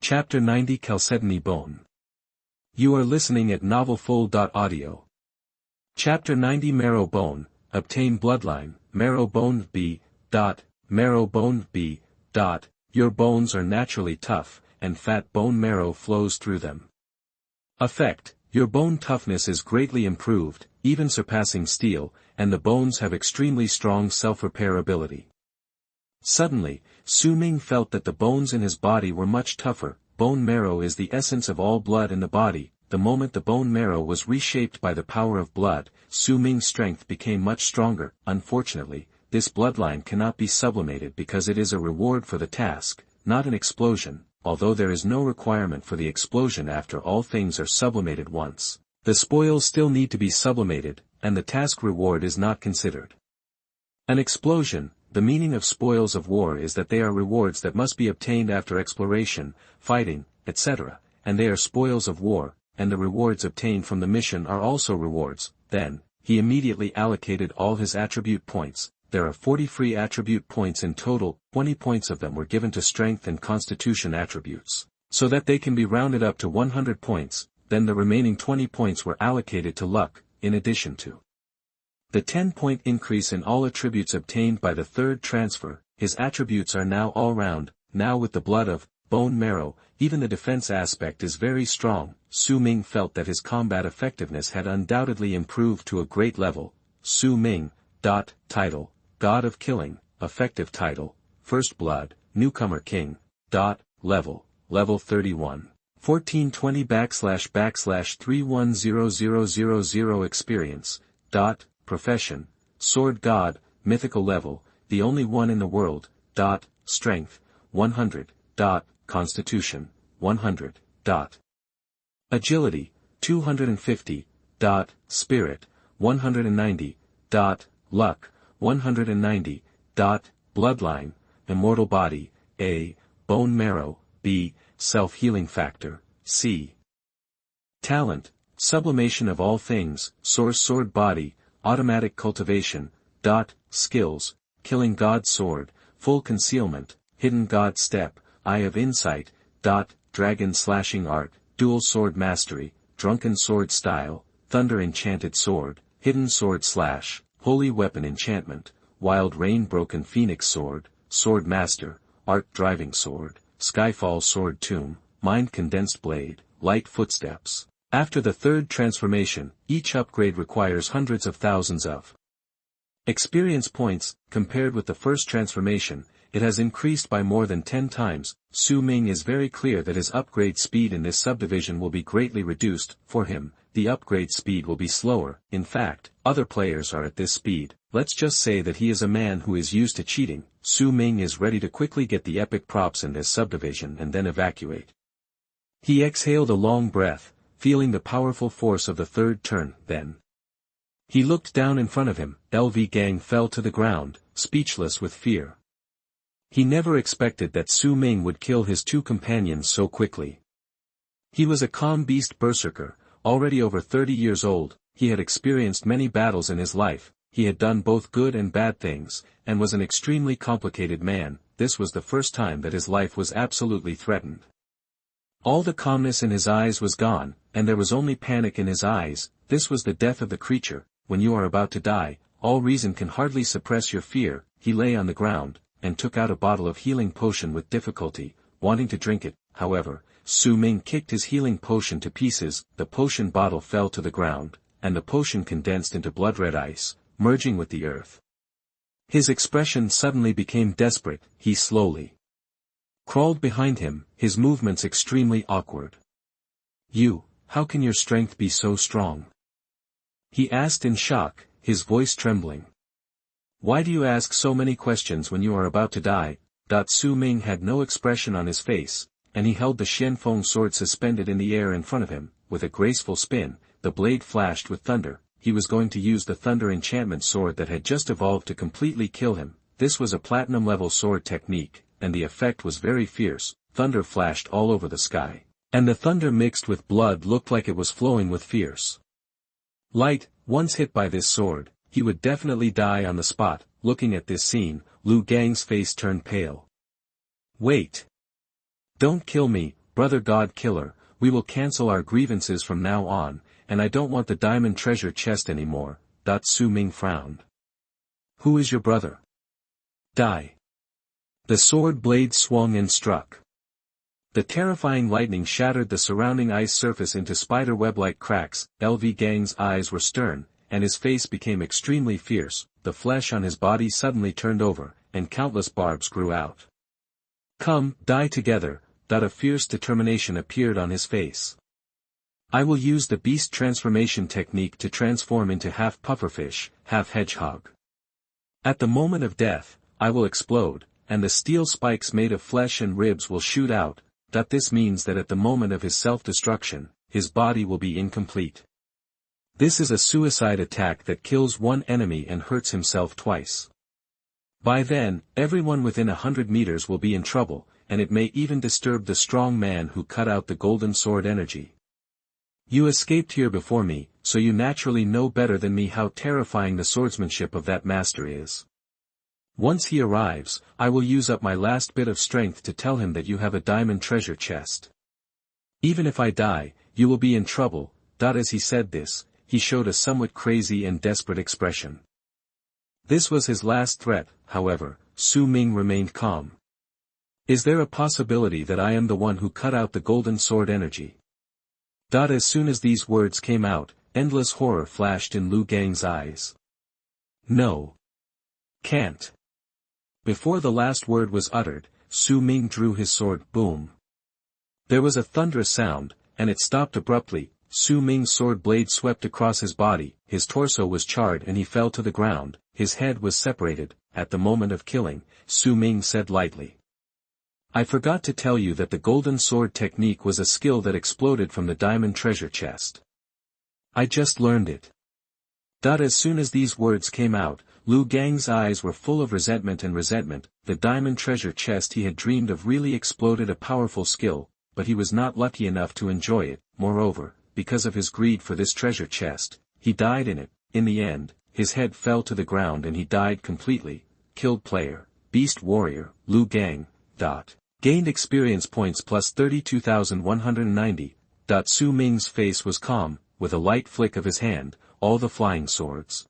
Chapter 90 Chalcedony Bone. You are listening at novelfull.audio. Chapter 90 Marrow Bone, Obtain Bloodline, Marrow Bone B. Marrow Bone B. Your bones are naturally tough, and fat bone marrow flows through them. Effect: your bone toughness is greatly improved, even surpassing steel, and the bones have extremely strong self-repair ability. Suddenly, Su Ming felt that the bones in his body were much tougher. Bone marrow is the essence of all blood in the body. The moment the bone marrow was reshaped by the power of blood, Su Ming's strength became much stronger. Unfortunately, this bloodline cannot be sublimated because it is a reward for the task, not an explosion, although there is no requirement for the explosion after all things are sublimated once. The spoils still need to be sublimated, and the task reward is not considered. An explosion. The meaning of spoils of war is that they are rewards that must be obtained after exploration, fighting, etc., and they are spoils of war, and the rewards obtained from the mission are also rewards. Then, he immediately allocated all his attribute points. There are 40 free attribute points in total. 20 points of them were given to strength and constitution attributes, so that they can be rounded up to 100 points, then the remaining 20 points were allocated to luck, in addition to the 10-point increase in all attributes obtained by the third transfer. His attributes are now all-round. Now with the blood of bone marrow, even the defense aspect is very strong. Su Ming felt that his combat effectiveness had undoubtedly improved to a great level. Su Ming. Title: God of Killing. Effective title: First Blood, Newcomer King. Level 31. 1420 //31000 Experience. Profession: Sword God, mythical level, the only one in the world. Strength: 100. Constitution: 100. Agility: 250. Spirit: 190. Luck: 190. Bloodline: Immortal Body, A. Bone Marrow, B. Self-Healing Factor, C. Talent: Sublimation of all things. Source: Sword Body, Automatic Cultivation. Skills: Killing God Sword, Full Concealment, Hidden God Step, Eye of Insight. Dragon Slashing Art, Dual Sword Mastery, Drunken Sword Style, Thunder Enchanted Sword, Hidden Sword Slash, Holy Weapon Enchantment, Wild Rain Broken Phoenix Sword, Sword Master, Art Driving Sword, Skyfall Sword Tomb, Mind Condensed Blade, Light Footsteps. After the third transformation, each upgrade requires hundreds of thousands of experience points. Compared with the first transformation, it has increased by more than 10 times. Su Ming is very clear that his upgrade speed in this subdivision will be greatly reduced. For him, the upgrade speed will be slower. In fact, other players are at this speed. Let's just say that he is a man who is used to cheating. Su Ming is ready to quickly get the epic props in this subdivision and then evacuate. He exhaled a long breath, feeling the powerful force of the third turn. Then he looked down in front of him. LV Gang fell to the ground, speechless with fear. He never expected that Su Ming would kill his two companions so quickly. He was a calm beast berserker, already over 30 years old. He had experienced many battles in his life, he had done both good and bad things, and was an extremely complicated man. This was the first time that his life was absolutely threatened. All the calmness in his eyes was gone, and there was only panic in his eyes. This was the death of the creature. When you are about to die, all reason can hardly suppress your fear. He lay on the ground, and took out a bottle of healing potion with difficulty, wanting to drink it. However, Su Ming kicked his healing potion to pieces. The potion bottle fell to the ground, and the potion condensed into blood-red ice, merging with the earth. His expression suddenly became desperate. He slowly crawled behind him, his movements extremely awkward. How can your strength be so strong?" he asked in shock, his voice trembling. "Why do you ask so many questions when you are about to die?" Su Ming had no expression on his face, and he held the Xianfeng sword suspended in the air in front of him. With a graceful spin, the blade flashed with thunder. He was going to use the thunder enchantment sword that had just evolved to completely kill him. This was a platinum-level sword technique, and the effect was very fierce. Thunder flashed all over the sky, and the thunder mixed with blood looked like it was flowing with fierce light. Once hit by this sword, he would definitely die on the spot. Looking at this scene, Lu Gang's face turned pale. "Wait! Don't kill me!" brother god killer, we will cancel our grievances from now on, and I don't want the diamond treasure chest anymore. Su Ming frowned. Who is your brother? Die. The sword blade swung and struck. The terrifying lightning shattered the surrounding ice surface into spider-web-like cracks. LV Gang's eyes were stern, and his face became extremely fierce. The flesh on his body suddenly turned over, and countless barbs grew out. Come, die together. A fierce determination appeared on his face. I will use the beast transformation technique to transform into half pufferfish, half hedgehog. At the moment of death, I will explode, and the steel spikes made of flesh and ribs will shoot out. This means that at the moment of his self-destruction, his body will be incomplete. This is a suicide attack that kills one enemy and hurts himself twice. By then, everyone within 100 meters will be in trouble, and it may even disturb the strong man who cut out the golden sword energy. You escaped here before me, so you naturally know better than me how terrifying the swordsmanship of that master is. Once he arrives, I will use up my last bit of strength to tell him that you have a diamond treasure chest. Even if I die, you will be in trouble. As he said this, he showed a somewhat crazy and desperate expression. This was his last threat, however. Su Ming remained calm. Is there a possibility that I am the one who cut out the golden sword energy? As soon as these words came out, endless horror flashed in Lu Gang's eyes. No. Can't. Before the last word was uttered, Su Ming drew his sword. Boom. There was a thunderous sound, and it stopped abruptly. Su Ming's sword blade swept across his body, his torso was charred and he fell to the ground, his head was separated. At the moment of killing, Su Ming said lightly. I forgot to tell you that the golden sword technique was a skill that exploded from the diamond treasure chest. I just learned it. As soon as these words came out, Lu Gang's eyes were full of resentment. The diamond treasure chest he had dreamed of really exploded, a powerful skill, but he was not lucky enough to enjoy it. Moreover, because of his greed for this treasure chest, he died in it. In the end, his head fell to the ground and he died completely. Killed player, Beast Warrior, Lu Gang. Gained experience points plus 32,190. Su Ming's face was calm, with a light flick of his hand, all the flying swords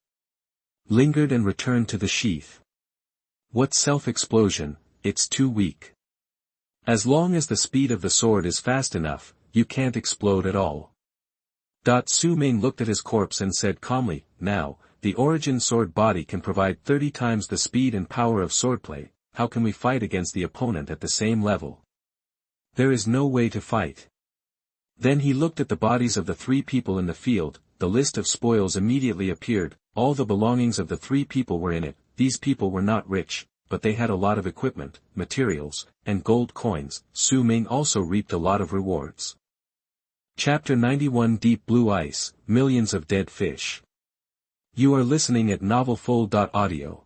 lingered and returned to the sheath. What self-explosion, it's too weak. As long as the speed of the sword is fast enough, you can't explode at all. Su Ming looked at his corpse and said calmly, now, the origin sword body can provide 30 times the speed and power of swordplay. How can we fight against the opponent at the same level? There is no way to fight. Then he looked at the bodies of the 3 people in the field. The list of spoils immediately appeared. All the belongings of the 3 people were in it. These people were not rich, but they had a lot of equipment, materials, and gold coins. Su Ming also reaped a lot of rewards. Chapter 91 Deep Blue Ice, Millions of Dead Fish. You are listening at novelfull.audio.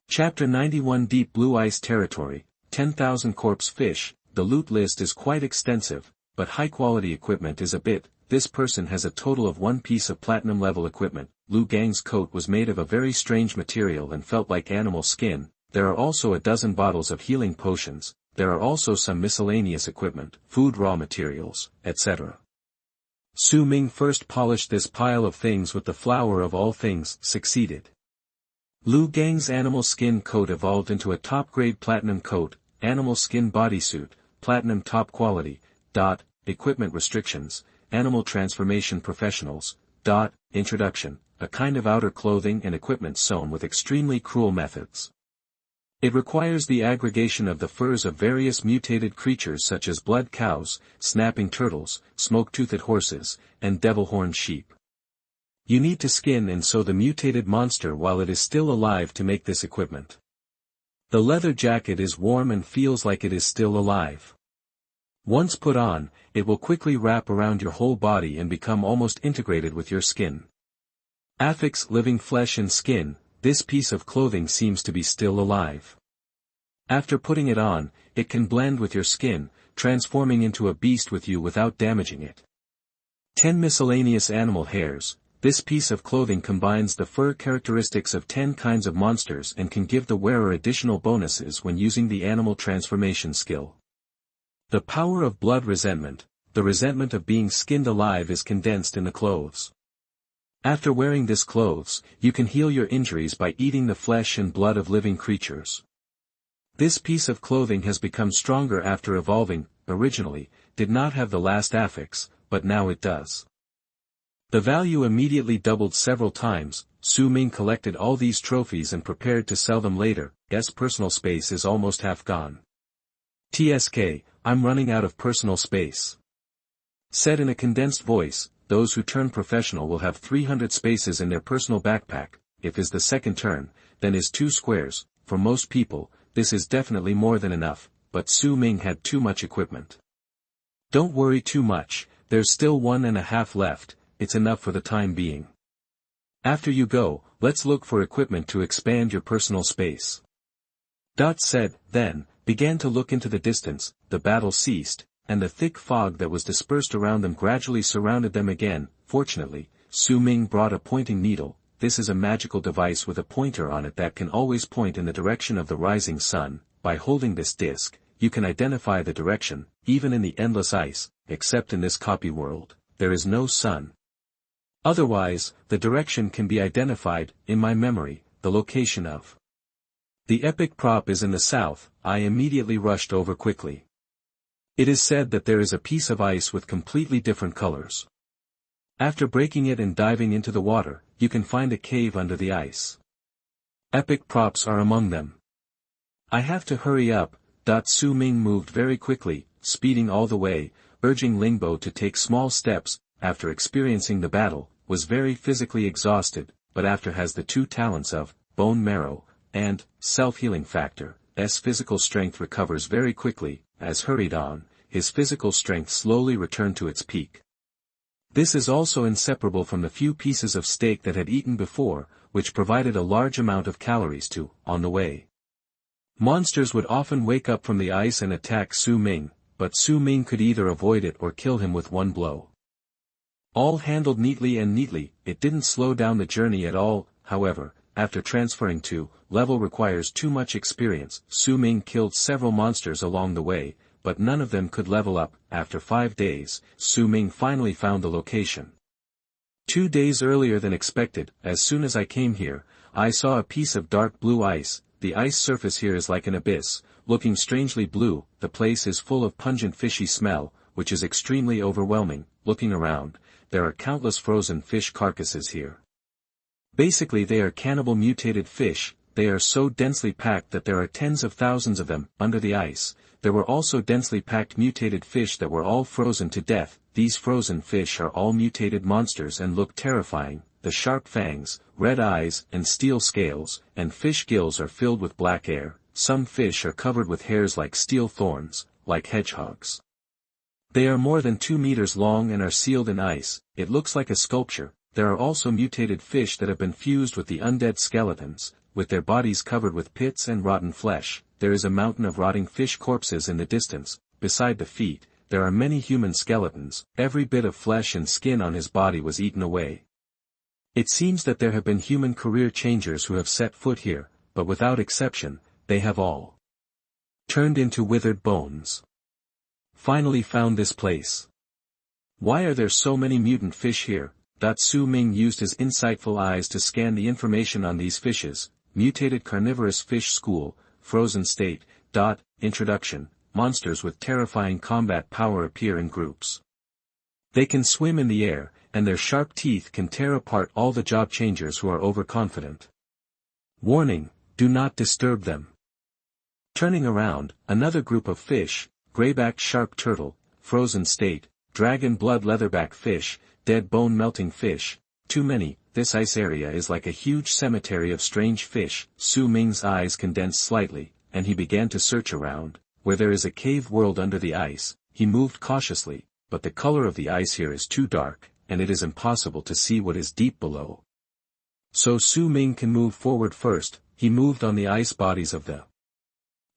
Chapter 91 Deep Blue Ice Territory, 10,000 corpse fish. The loot list is quite extensive, but high-quality equipment is a bit. This person has a total of 1 piece of platinum-level equipment. Lu Gang's coat was made of a very strange material and felt like animal skin. There are also a dozen bottles of healing potions. There are also some miscellaneous equipment, food raw materials, etc. Su Ming first polished this pile of things with the flower of all things, succeeded. Lu Gang's animal skin coat evolved into a top-grade platinum coat, animal skin bodysuit, platinum top quality. Equipment restrictions, animal transformation professionals. Introduction, a kind of outer clothing and equipment sewn with extremely cruel methods. It requires the aggregation of the furs of various mutated creatures such as blood cows, snapping turtles, smoke-toothed horses, and devil-horned sheep. You need to skin and sew the mutated monster while it is still alive to make this equipment. The leather jacket is warm and feels like it is still alive. Once put on, it will quickly wrap around your whole body and become almost integrated with your skin. Affix living flesh and skin, this piece of clothing seems to be still alive. After putting it on, it can blend with your skin, transforming into a beast with you without damaging it. 10 miscellaneous animal hairs. This piece of clothing combines the fur characteristics of 10 kinds of monsters and can give the wearer additional bonuses when using the animal transformation skill. The power of blood resentment, the resentment of being skinned alive is condensed in the clothes. After wearing this clothes, you can heal your injuries by eating the flesh and blood of living creatures. This piece of clothing has become stronger after evolving, originally, did not have the last affix, but now it does. The value immediately doubled several times. Su Ming collected all these trophies and prepared to sell them later. Yes, personal space is almost half gone. TSK, I'm running out of personal space. Said in a condensed voice, those who turn professional will have 300 spaces in their personal backpack. If is the second turn, then is 2 squares. For most people, this is definitely more than enough, but Su Ming had too much equipment. Don't worry too much, there's still 1.5 left, it's enough for the time being. After you go, let's look for equipment to expand your personal space. Said, then, began to look into the distance. The battle ceased, and the thick fog that was dispersed around them gradually surrounded them again. Fortunately, Su Ming brought a pointing needle. This is a magical device with a pointer on it that can always point in the direction of the rising sun. By holding this disc, you can identify the direction, even in the endless ice, except in this copy world, there is no sun. Otherwise, the direction can be identified, in my memory, the location of. The epic prop is in the south. I immediately rushed over quickly. It is said that there is a piece of ice with completely different colors. After breaking it and diving into the water, you can find a cave under the ice. Epic props are among them. I have to hurry up. Su Ming moved very quickly, speeding all the way, urging Longguo to take small steps. After experiencing the battle, was very physically exhausted, but after has the 2 talents of bone marrow and self-healing factor. Physical strength recovers very quickly. As hurried on, his physical strength slowly returned to its peak. This is also inseparable from the few pieces of steak that had eaten before, which provided a large amount of calories to, on the way. Monsters would often wake up from the ice and attack Su Ming, but Su Ming could either avoid it or kill him with one blow. All handled neatly, it didn't slow down the journey at all. However, after transferring to level requires too much experience. Su Ming killed several monsters along the way, but none of them could level up. After 5 days, Su Ming finally found the location. 2 days earlier than expected. As soon as I came here, I saw a piece of dark blue ice. The ice surface here is like an abyss, looking strangely blue. The place is full of pungent fishy smell, which is extremely overwhelming. Looking around, there are countless frozen fish carcasses here. Basically they are cannibal mutated fish. They are so densely packed that there are tens of thousands of them. Under the ice, there were also densely packed mutated fish that were all frozen to death. These frozen fish are all mutated monsters and look terrifying. The sharp fangs, red eyes, and steel scales, and fish gills are filled with black air. Some fish are covered with hairs like steel thorns, like hedgehogs. They are more than 2 meters long and are sealed in ice. It looks like a sculpture. There are also mutated fish that have been fused with the undead skeletons, with their bodies covered with pits and rotten flesh. There is a mountain of rotting fish corpses in the distance. Beside the feet, there are many human skeletons. Every bit of flesh and skin on his body was eaten away. It seems that there have been human career changers who have set foot here, but without exception, they have all turned into withered bones. Finally found this place. Why are there so many mutant fish here? Su Ming used his insightful eyes to scan the information on these fishes. Mutated carnivorous fish school, frozen state. Introduction. Monsters with terrifying combat power appear in groups. They can swim in the air, and their sharp teeth can tear apart all the job changers who are overconfident. Warning, do not disturb them. Turning around, another group of fish, grayback shark turtle, frozen state, dragon blood leatherback fish, dead bone melting fish. Too many. This ice area is like a huge cemetery of strange fish. Su Ming's eyes condensed slightly, and he began to search around. Where there is a cave world under the ice, he moved cautiously, but the color of the ice here is too dark, and it is impossible to see what is deep below. So Su Ming can move forward first. He moved on the ice bodies of the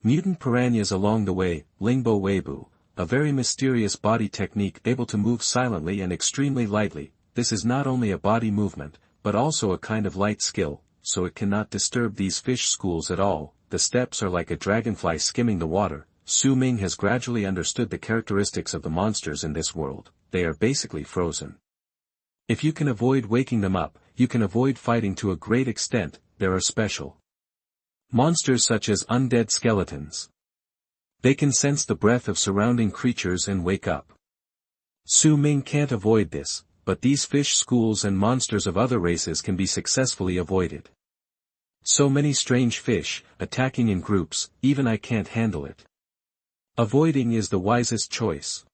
mutant piranhas along the way. Lingbo Weibu, a very mysterious body technique able to move silently and extremely lightly. This is not only a body movement, but also a kind of light skill, so it cannot disturb these fish schools at all. The steps are like a dragonfly skimming the water. Su Ming has gradually understood the characteristics of the monsters in this world. They are basically frozen. If you can avoid waking them up, you can avoid fighting to a great extent. There are special monsters such as undead skeletons. They can sense the breath of surrounding creatures and wake up. Su Ming can't avoid this, but these fish schools and monsters of other races can be successfully avoided. So many strange fish, attacking in groups, even I can't handle it. Avoiding is the wisest choice.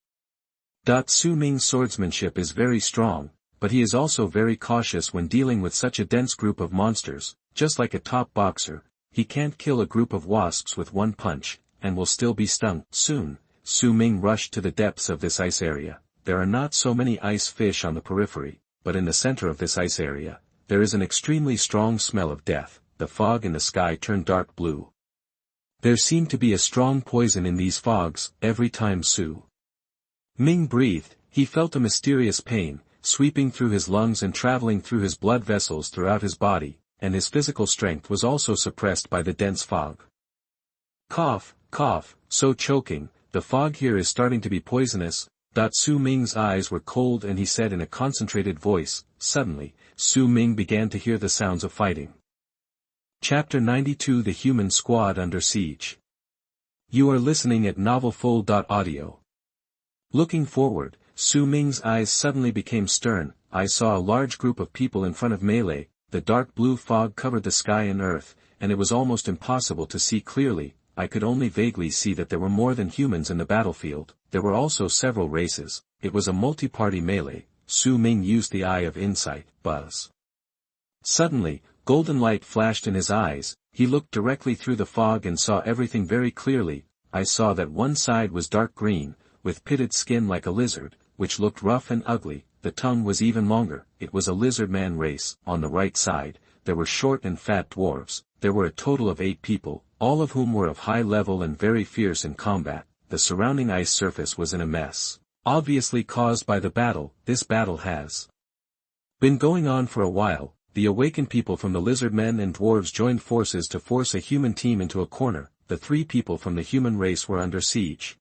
Su Ming's swordsmanship is very strong, but he is also very cautious when dealing with such a dense group of monsters. Just like a top boxer, he can't kill a group of wasps with one punch, and will still be stung. Soon, Su Ming rushed to the depths of this ice area. There are not so many ice fish on the periphery, but in the center of this ice area, there is an extremely strong smell of death. The fog in the sky turned dark blue. There seemed to be a strong poison in these fogs. Every time Su Ming breathed, he felt a mysterious pain, sweeping through his lungs and traveling through his blood vessels throughout his body, and his physical strength was also suppressed by the dense fog. Cough, cough, so choking, the fog here is starting to be poisonous. Su Ming's eyes were cold and he said in a concentrated voice. Suddenly, Su Ming began to hear the sounds of fighting. Chapter 92 The Human Squad Under Siege. You are listening at novelfull.audio. Looking forward, Su Ming's eyes suddenly became stern. I saw a large group of people in front of melee. The dark blue fog covered the sky and earth, and it was almost impossible to see clearly. I could only vaguely see that there were more than humans in the battlefield. There were also several races. It was a multi-party melee. Su Ming used the eye of insight. Buzz. Suddenly, golden light flashed in his eyes. He looked directly through the fog and saw everything very clearly. I saw that one side was dark green, with pitted skin like a lizard, which looked rough and ugly. The tongue was even longer. It was a lizard-man race. On the right side, there were short and fat dwarves. There were a total of 8 people, all of whom were of high level and very fierce in combat. The surrounding ice surface was in a mess, obviously caused by the battle. This battle has been going on for a while. The awakened people from the lizard-men and dwarves joined forces to force a human team into a corner. The 3 people from the human race were under siege.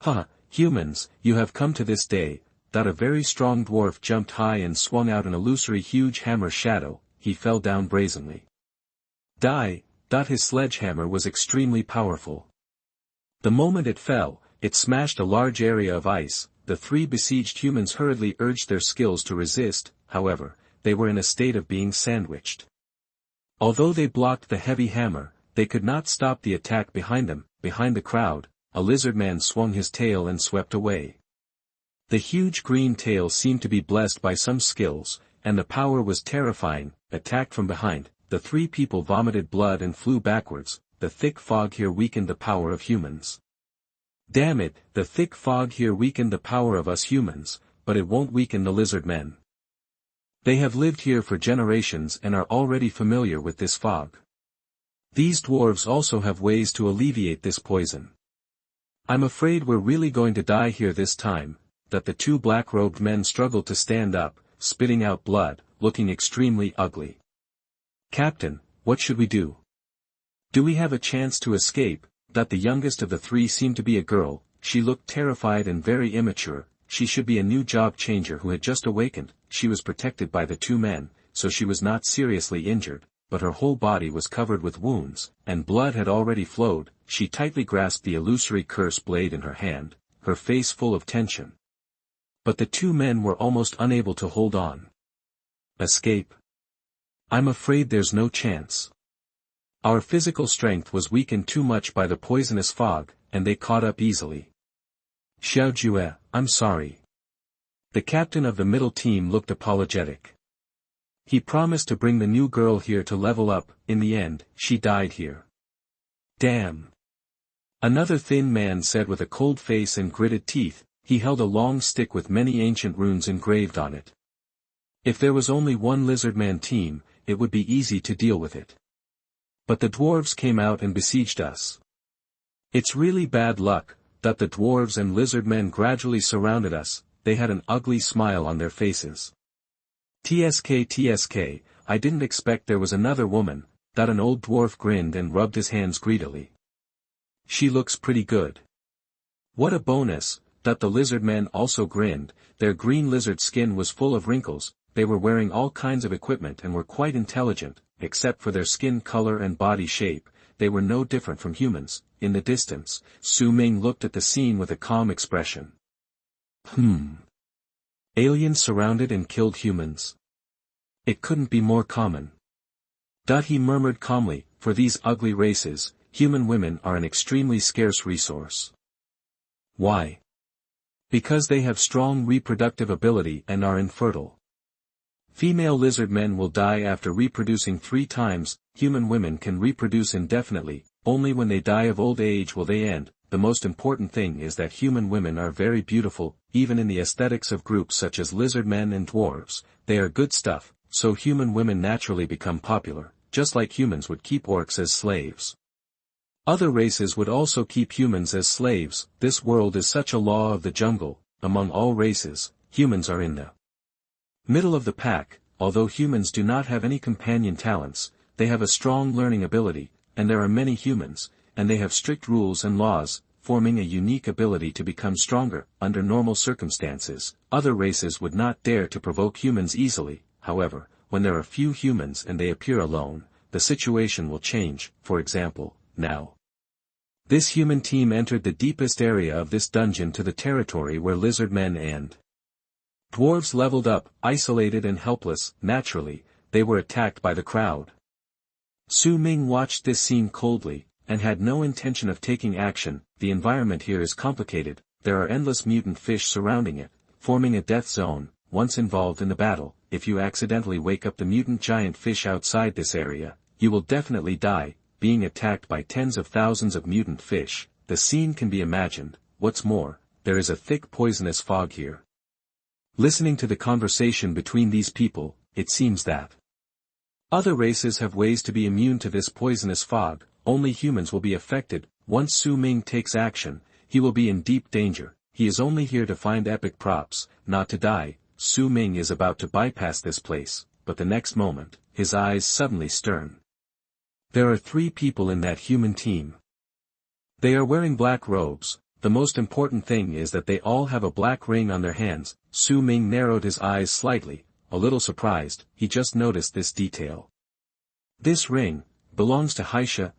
Ha, humans, you have come to this day. A very strong dwarf jumped high and swung out an illusory huge hammer shadow. He fell down brazenly. His sledgehammer was extremely powerful. The moment it fell, it smashed a large area of ice. The 3 besieged humans hurriedly urged their skills to resist. However, they were in a state of being sandwiched. Although they blocked the heavy hammer, they could not stop the attack behind them. Behind the crowd, a lizard-man swung his tail and swept away. The huge green tail seemed to be blessed by some skills, and the power was terrifying. Attacked from behind, the 3 people vomited blood and flew backwards. The thick fog here weakened the power of humans. Damn it, the thick fog here weakened the power of us humans, but it won't weaken the lizard men. They have lived here for generations and are already familiar with this fog. These dwarves also have ways to alleviate this poison. I'm afraid we're really going to die here this time. The 2 black-robed men struggled to stand up, spitting out blood, looking extremely ugly. Captain, what should we do? Do we have a chance to escape? The youngest of the 3 seemed to be a girl. She looked terrified and very immature. She should be a new job changer who had just awakened. She was protected by the 2 men, so she was not seriously injured, but her whole body was covered with wounds, and blood had already flowed. She tightly grasped the illusory curse blade in her hand, her face full of tension. But the 2 men were almost unable to hold on. Escape? I'm afraid there's no chance. Our physical strength was weakened too much by the poisonous fog, and they caught up easily. Xiaojue, I'm sorry. The captain of the middle team looked apologetic. He promised to bring the new girl here to level up. In the end, she died here. Damn. Another thin man said with a cold face and gritted teeth. He held a long stick with many ancient runes engraved on it. If there was only one lizardman team, it would be easy to deal with it. But the dwarves came out and besieged us. It's really bad luck. The dwarves and lizardmen gradually surrounded us. They had an ugly smile on their faces. TSK, I didn't expect there was another woman. An old dwarf grinned and rubbed his hands greedily. She looks pretty good. What a bonus, that the lizard men also grinned. Their green lizard skin was full of wrinkles, they were wearing all kinds of equipment and were quite intelligent, except for their skin color and body shape, they were no different from humans. In the distance, Su Ming looked at the scene with a calm expression. Aliens surrounded and killed humans. It couldn't be more common. He murmured calmly, for these ugly races, human women are an extremely scarce resource. Why? Because they have strong reproductive ability and are infertile. Female lizard men will die after reproducing 3 times, human women can reproduce indefinitely, only when they die of old age will they end. The most important thing is that human women are very beautiful, even in the aesthetics of groups such as lizard men and dwarves, they are good stuff, so human women naturally become popular, just like humans would keep orcs as slaves. Other races would also keep humans as slaves. This world is such a law of the jungle, among all races, humans are in the middle of the pack. Although humans do not have any companion talents, they have a strong learning ability, and there are many humans, and they have strict rules and laws, forming a unique ability to become stronger. Under normal circumstances, other races would not dare to provoke humans easily. However, when there are few humans and they appear alone, the situation will change. For example, now. This human team entered the deepest area of this dungeon to the territory where lizard men and dwarves leveled up, isolated and helpless. Naturally, they were attacked by the crowd. Su Ming watched this scene coldly, and had no intention of taking action. The environment here is complicated, there are endless mutant fish surrounding it, forming a death zone. Once involved in the battle, if you accidentally wake up the mutant giant fish outside this area, you will definitely die, being attacked by tens of thousands of mutant fish. The scene can be imagined. What's more, there is a thick poisonous fog here. Listening to the conversation between these people, it seems that other races have ways to be immune to this poisonous fog, only humans will be affected. Once Su Ming takes action, he will be in deep danger. He is only here to find epic props, not to die. Su Ming is about to bypass this place, but the next moment, his eyes suddenly stern. There are 3 people in that human team. They are wearing black robes. The most important thing is that they all have a black ring on their hands. Su Ming narrowed his eyes slightly, a little surprised. He just noticed this detail. This ring belongs to Haisha.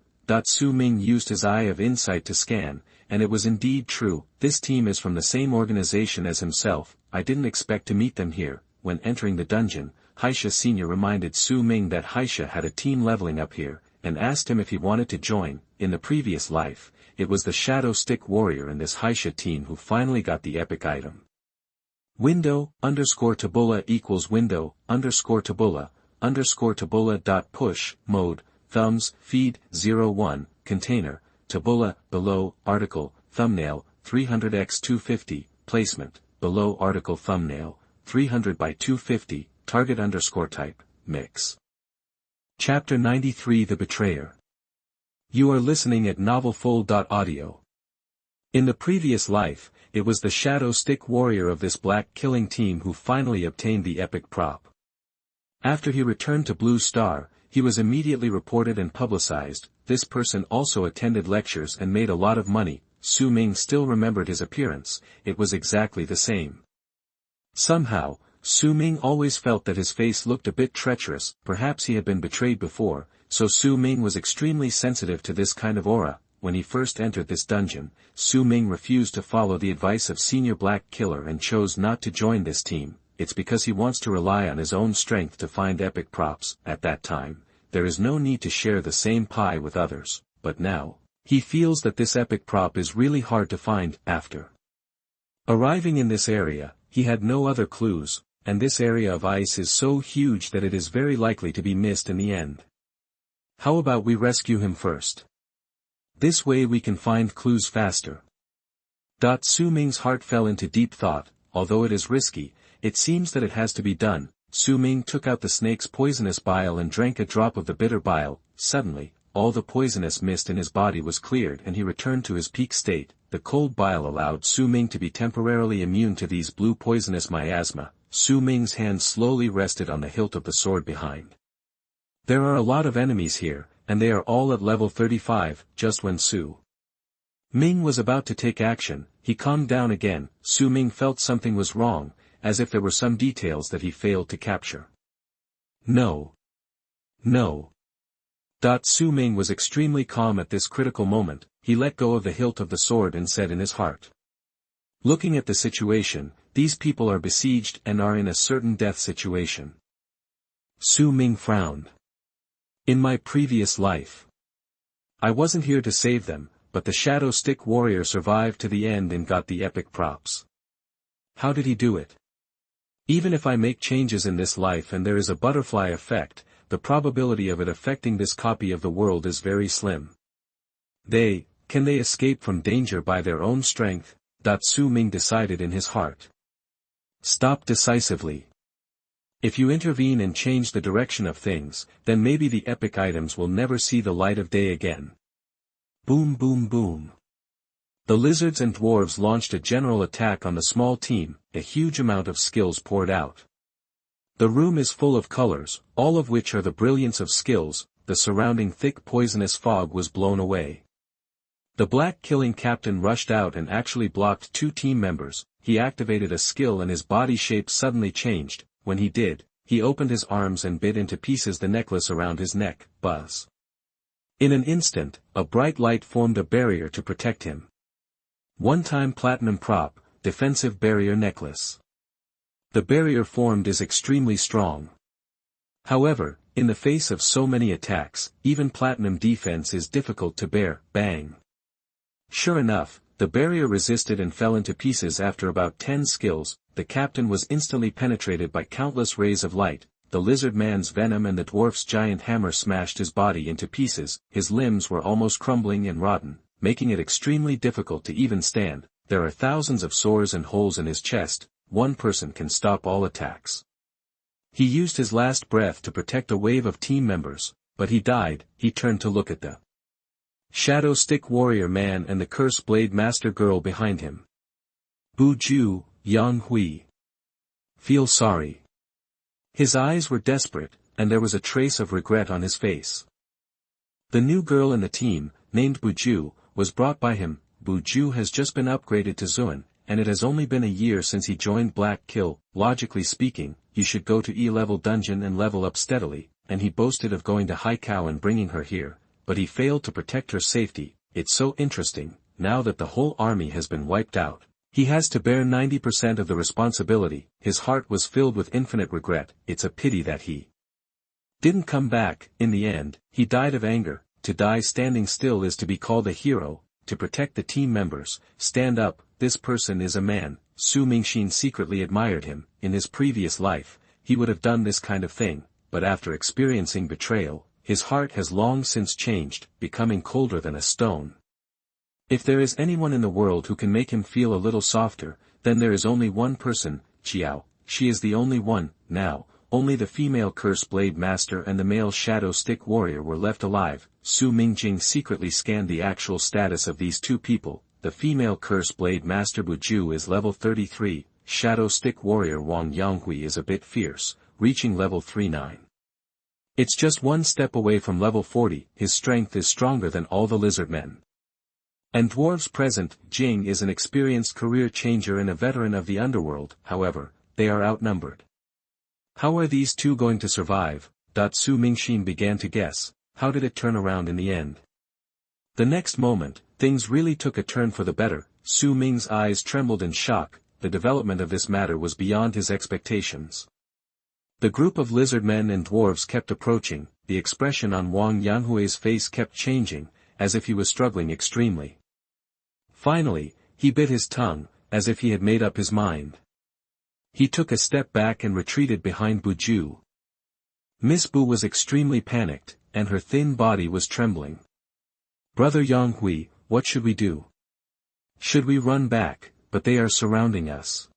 Su Ming used his eye of insight to scan, and it was indeed true. This team is from the same organization as himself. I didn't expect to meet them here. When entering the dungeon, Haisha Sr. reminded Su Ming that Haisha had a team leveling up here, and asked him if he wanted to join. In the previous life, it was the Shadow Stick Warrior in this Haisha team who finally got the epic item. Window_tabula equals window_tabula_tabula.push, mode, thumbs, feed, 01, container, tabula, below, article, thumbnail, 300x250, placement, below article thumbnail, 300 by 250, target_type, mix. Chapter 93 The Betrayer. You are listening at novelfull.audio. In the previous life, it was the Shadow Stick Warrior of this black killing team who finally obtained the epic prop. After he returned to Blue Star, he was immediately reported and publicized. This person also attended lectures and made a lot of money. Su Ming still remembered his appearance, it was exactly the same. Somehow, Su Ming always felt that his face looked a bit treacherous. Perhaps he had been betrayed before, so Su Ming was extremely sensitive to this kind of aura. When he first entered this dungeon, Su Ming refused to follow the advice of Senior Black Killer and chose not to join this team. It's because he wants to rely on his own strength to find epic props. At that time, there is no need to share the same pie with others, but now, he feels that this epic prop is really hard to find. After arriving in this area, he had no other clues, and this area of ice is so huge that it is very likely to be missed in the end. How about we rescue him first? This way we can find clues faster. Su Ming's heart fell into deep thought. Although it is risky, it seems that it has to be done. Su Ming took out the snake's poisonous bile and drank a drop of the bitter bile. Suddenly, all the poisonous mist in his body was cleared and he returned to his peak state. The cold bile allowed Su Ming to be temporarily immune to these blue poisonous miasma. Su Ming's hand slowly rested on the hilt of the sword behind. There are a lot of enemies here, and they are all at level 35. Just when Su Ming was about to take action. He calmed down again. Su Ming felt something was wrong, as if there were some details that he failed to capture. No. No. Su Ming was extremely calm at this critical moment. He let go of the hilt of the sword and said in his heart. Looking at the situation, these people are besieged and are in a certain death situation. Su Ming frowned. In my previous life, I wasn't here to save them, but the Shadow Stick Warrior survived to the end and got the epic props. How did he do it? Even if I make changes in this life and there is a butterfly effect, the probability of it affecting this copy of the world is very slim. Can they escape from danger by their own strength? Su Ming decided in his heart. Stop decisively. If you intervene and change the direction of things, then maybe the epic items will never see the light of day again. Boom boom boom. The lizards and dwarves launched a general attack on the small team. A huge amount of skills poured out. The room is full of colors, all of which are the brilliance of skills. The surrounding thick poisonous fog was blown away. The black killing captain rushed out and actually blocked 2 team members. He activated a skill and his body shape suddenly changed. When he did, he opened his arms and bit into pieces the necklace around his neck. Buzz. In an instant, a bright light formed a barrier to protect him. One-time platinum prop, defensive barrier necklace. The barrier formed is extremely strong. However, in the face of so many attacks, even platinum defense is difficult to bear. Bang. Sure enough, the barrier resisted and fell into pieces after about 10 skills. The captain was instantly penetrated by countless rays of light. The lizard man's venom and the dwarf's giant hammer smashed his body into pieces. His limbs were almost crumbling and rotten, making it extremely difficult to even stand. There are thousands of sores and holes in his chest. One person can stop all attacks. He used his last breath to protect a wave of team members, but he died. He turned to look at the Shadow Stick Warrior man and the Curse Blade Master girl behind him. Wang Yanghui. Feel sorry. His eyes were desperate, and there was a trace of regret on his face. The new girl in the team, named Buju, was brought by him. Buju has just been upgraded to Zuan, and it has only been a year since he joined Black Kill. Logically speaking, you should go to E-level dungeon and level up steadily, and he boasted of going to Haikao and bringing her here, but he failed to protect her safety. It's so interesting, now that the whole army has been wiped out. He has to bear 90% of the responsibility. His heart was filled with infinite regret. It's a pity that he didn't come back. In the end, he died of anger. To die standing still is to be called a hero. To protect the team members, stand up. This person is a man. Su Ming secretly admired him. In his previous life, he would have done this kind of thing, but after experiencing betrayal, his heart has long since changed, becoming colder than a stone. If there is anyone in the world who can make him feel a little softer, then there is only one person, Qiao. She is the only one. Now, only the female Curse Blade Master and the male Shadow Stick Warrior were left alive. Su Ming secretly scanned the actual status of these 2 people. The female Curse Blade Master Buju is level 33, Shadow Stick Warrior Wang Yanghui is a bit fierce, reaching level 39. It's just one step away from level 40. His strength is stronger than all the lizard men. And dwarves present. Jing is an experienced career changer and a veteran of the underworld. However, they are outnumbered. How are these 2 going to survive? Su Ming began to guess. How did it turn around in the end? The next moment, things really took a turn for the better. Su Ming's eyes trembled in shock. The development of this matter was beyond his expectations. The group of lizard men and dwarves kept approaching. The expression on Wang Yanghui's face kept changing, as if he was struggling extremely. Finally, he bit his tongue, as if he had made up his mind. He took a step back and retreated behind Buju. Miss Bu was extremely panicked, and her thin body was trembling. Brother Yanghui, what should we do? Should we run back? But they are surrounding us.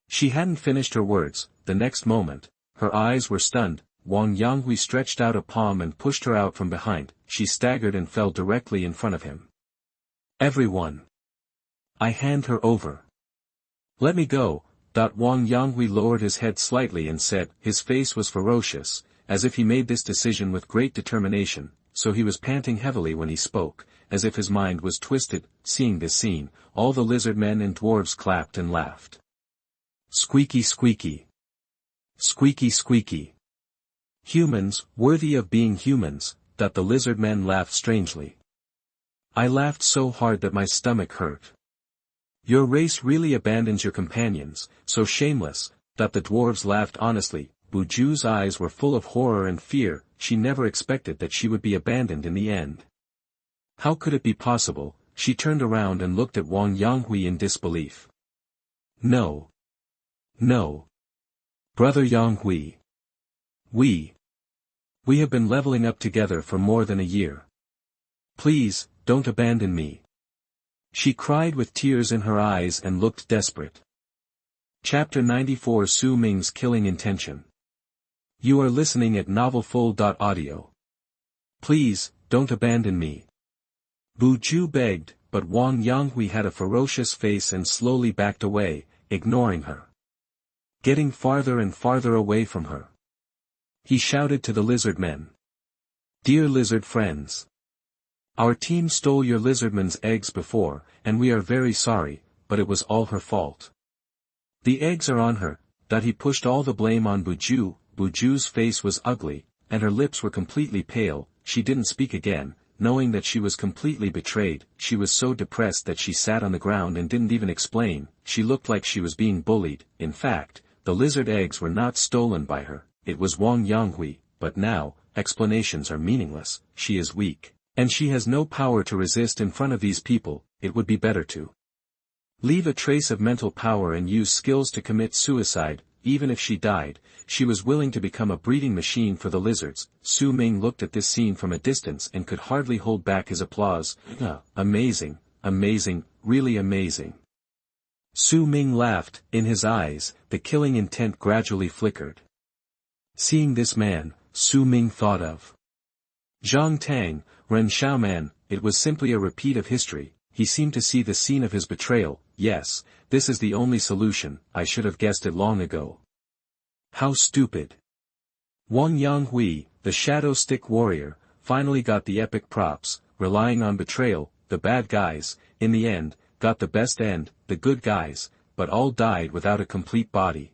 She hadn't finished her words. The next moment, her eyes were stunned. Wang Yanghui stretched out a palm and pushed her out from behind. She staggered and fell directly in front of him. Everyone! I hand her over. Let me go. Wang Yanghui lowered his head slightly and said, his face was ferocious, as if he made this decision with great determination, so he was panting heavily when he spoke, as if his mind was twisted. Seeing this scene, all the lizard men and dwarves clapped and laughed. Squeaky squeaky. Squeaky squeaky. Humans, worthy of being humans, that the lizard men laughed strangely. I laughed so hard that my stomach hurt. Your race really abandons your companions, so shameless, that the dwarves laughed honestly. Buju's eyes were full of horror and fear. She never expected that she would be abandoned in the end. How could it be possible? She turned around and looked at Wang Yanghui in disbelief. No. No. Brother Yanghui. We have been leveling up together for more than a year. Please, don't abandon me. She cried with tears in her eyes and looked desperate. Chapter 94 Su Ming's Killing Intention. You are listening at novelfull.audio. Please, don't abandon me. Buju begged, but Wang Yanghui had a ferocious face and slowly backed away, ignoring her. Getting farther and farther away from her. He shouted to the lizard men. Dear lizard friends. Our team stole your lizardman's eggs before, and we are very sorry, but it was all her fault. The eggs are on her. That he pushed all the blame on Buju. Buju's face was ugly, and her lips were completely pale. She didn't speak again, knowing that she was completely betrayed. She was so depressed that she sat on the ground and didn't even explain. She looked like she was being bullied. In fact, the lizard eggs were not stolen by her, it was Wang Yanghui, but now, explanations are meaningless. She is weak, and she has no power to resist in front of these people. It would be better to leave a trace of mental power and use skills to commit suicide. Even if she died, she was willing to become a breeding machine for the lizards. Su Ming looked at this scene from a distance and could hardly hold back his applause. Amazing, amazing, really amazing. Su Ming laughed. In his eyes, the killing intent gradually flickered. Seeing this man, Su Ming thought of Zhang Tang, Ren Xiaoman. It was simply a repeat of history. He seemed to see the scene of his betrayal. Yes, this is the only solution. I should have guessed it long ago. How stupid. Wang Yanghui, the shadow stick warrior, finally got the epic props. Relying on betrayal, the bad guys, in the end, got the best end. The good guys, but all died without a complete body.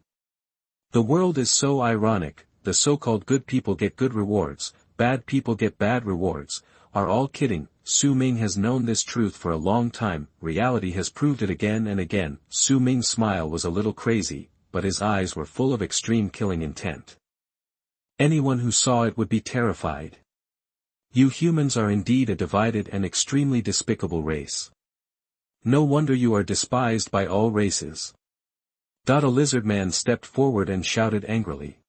The world is so ironic. The so-called good people get good rewards, bad people get bad rewards. Are all kidding? Su Ming has known this truth for a long time. Reality has proved it again and again. Su Ming's smile was a little crazy, but his eyes were full of extreme killing intent. Anyone who saw it would be terrified. You humans are indeed a divided and extremely despicable race. No wonder you are despised by all races. A lizard man stepped forward and shouted angrily.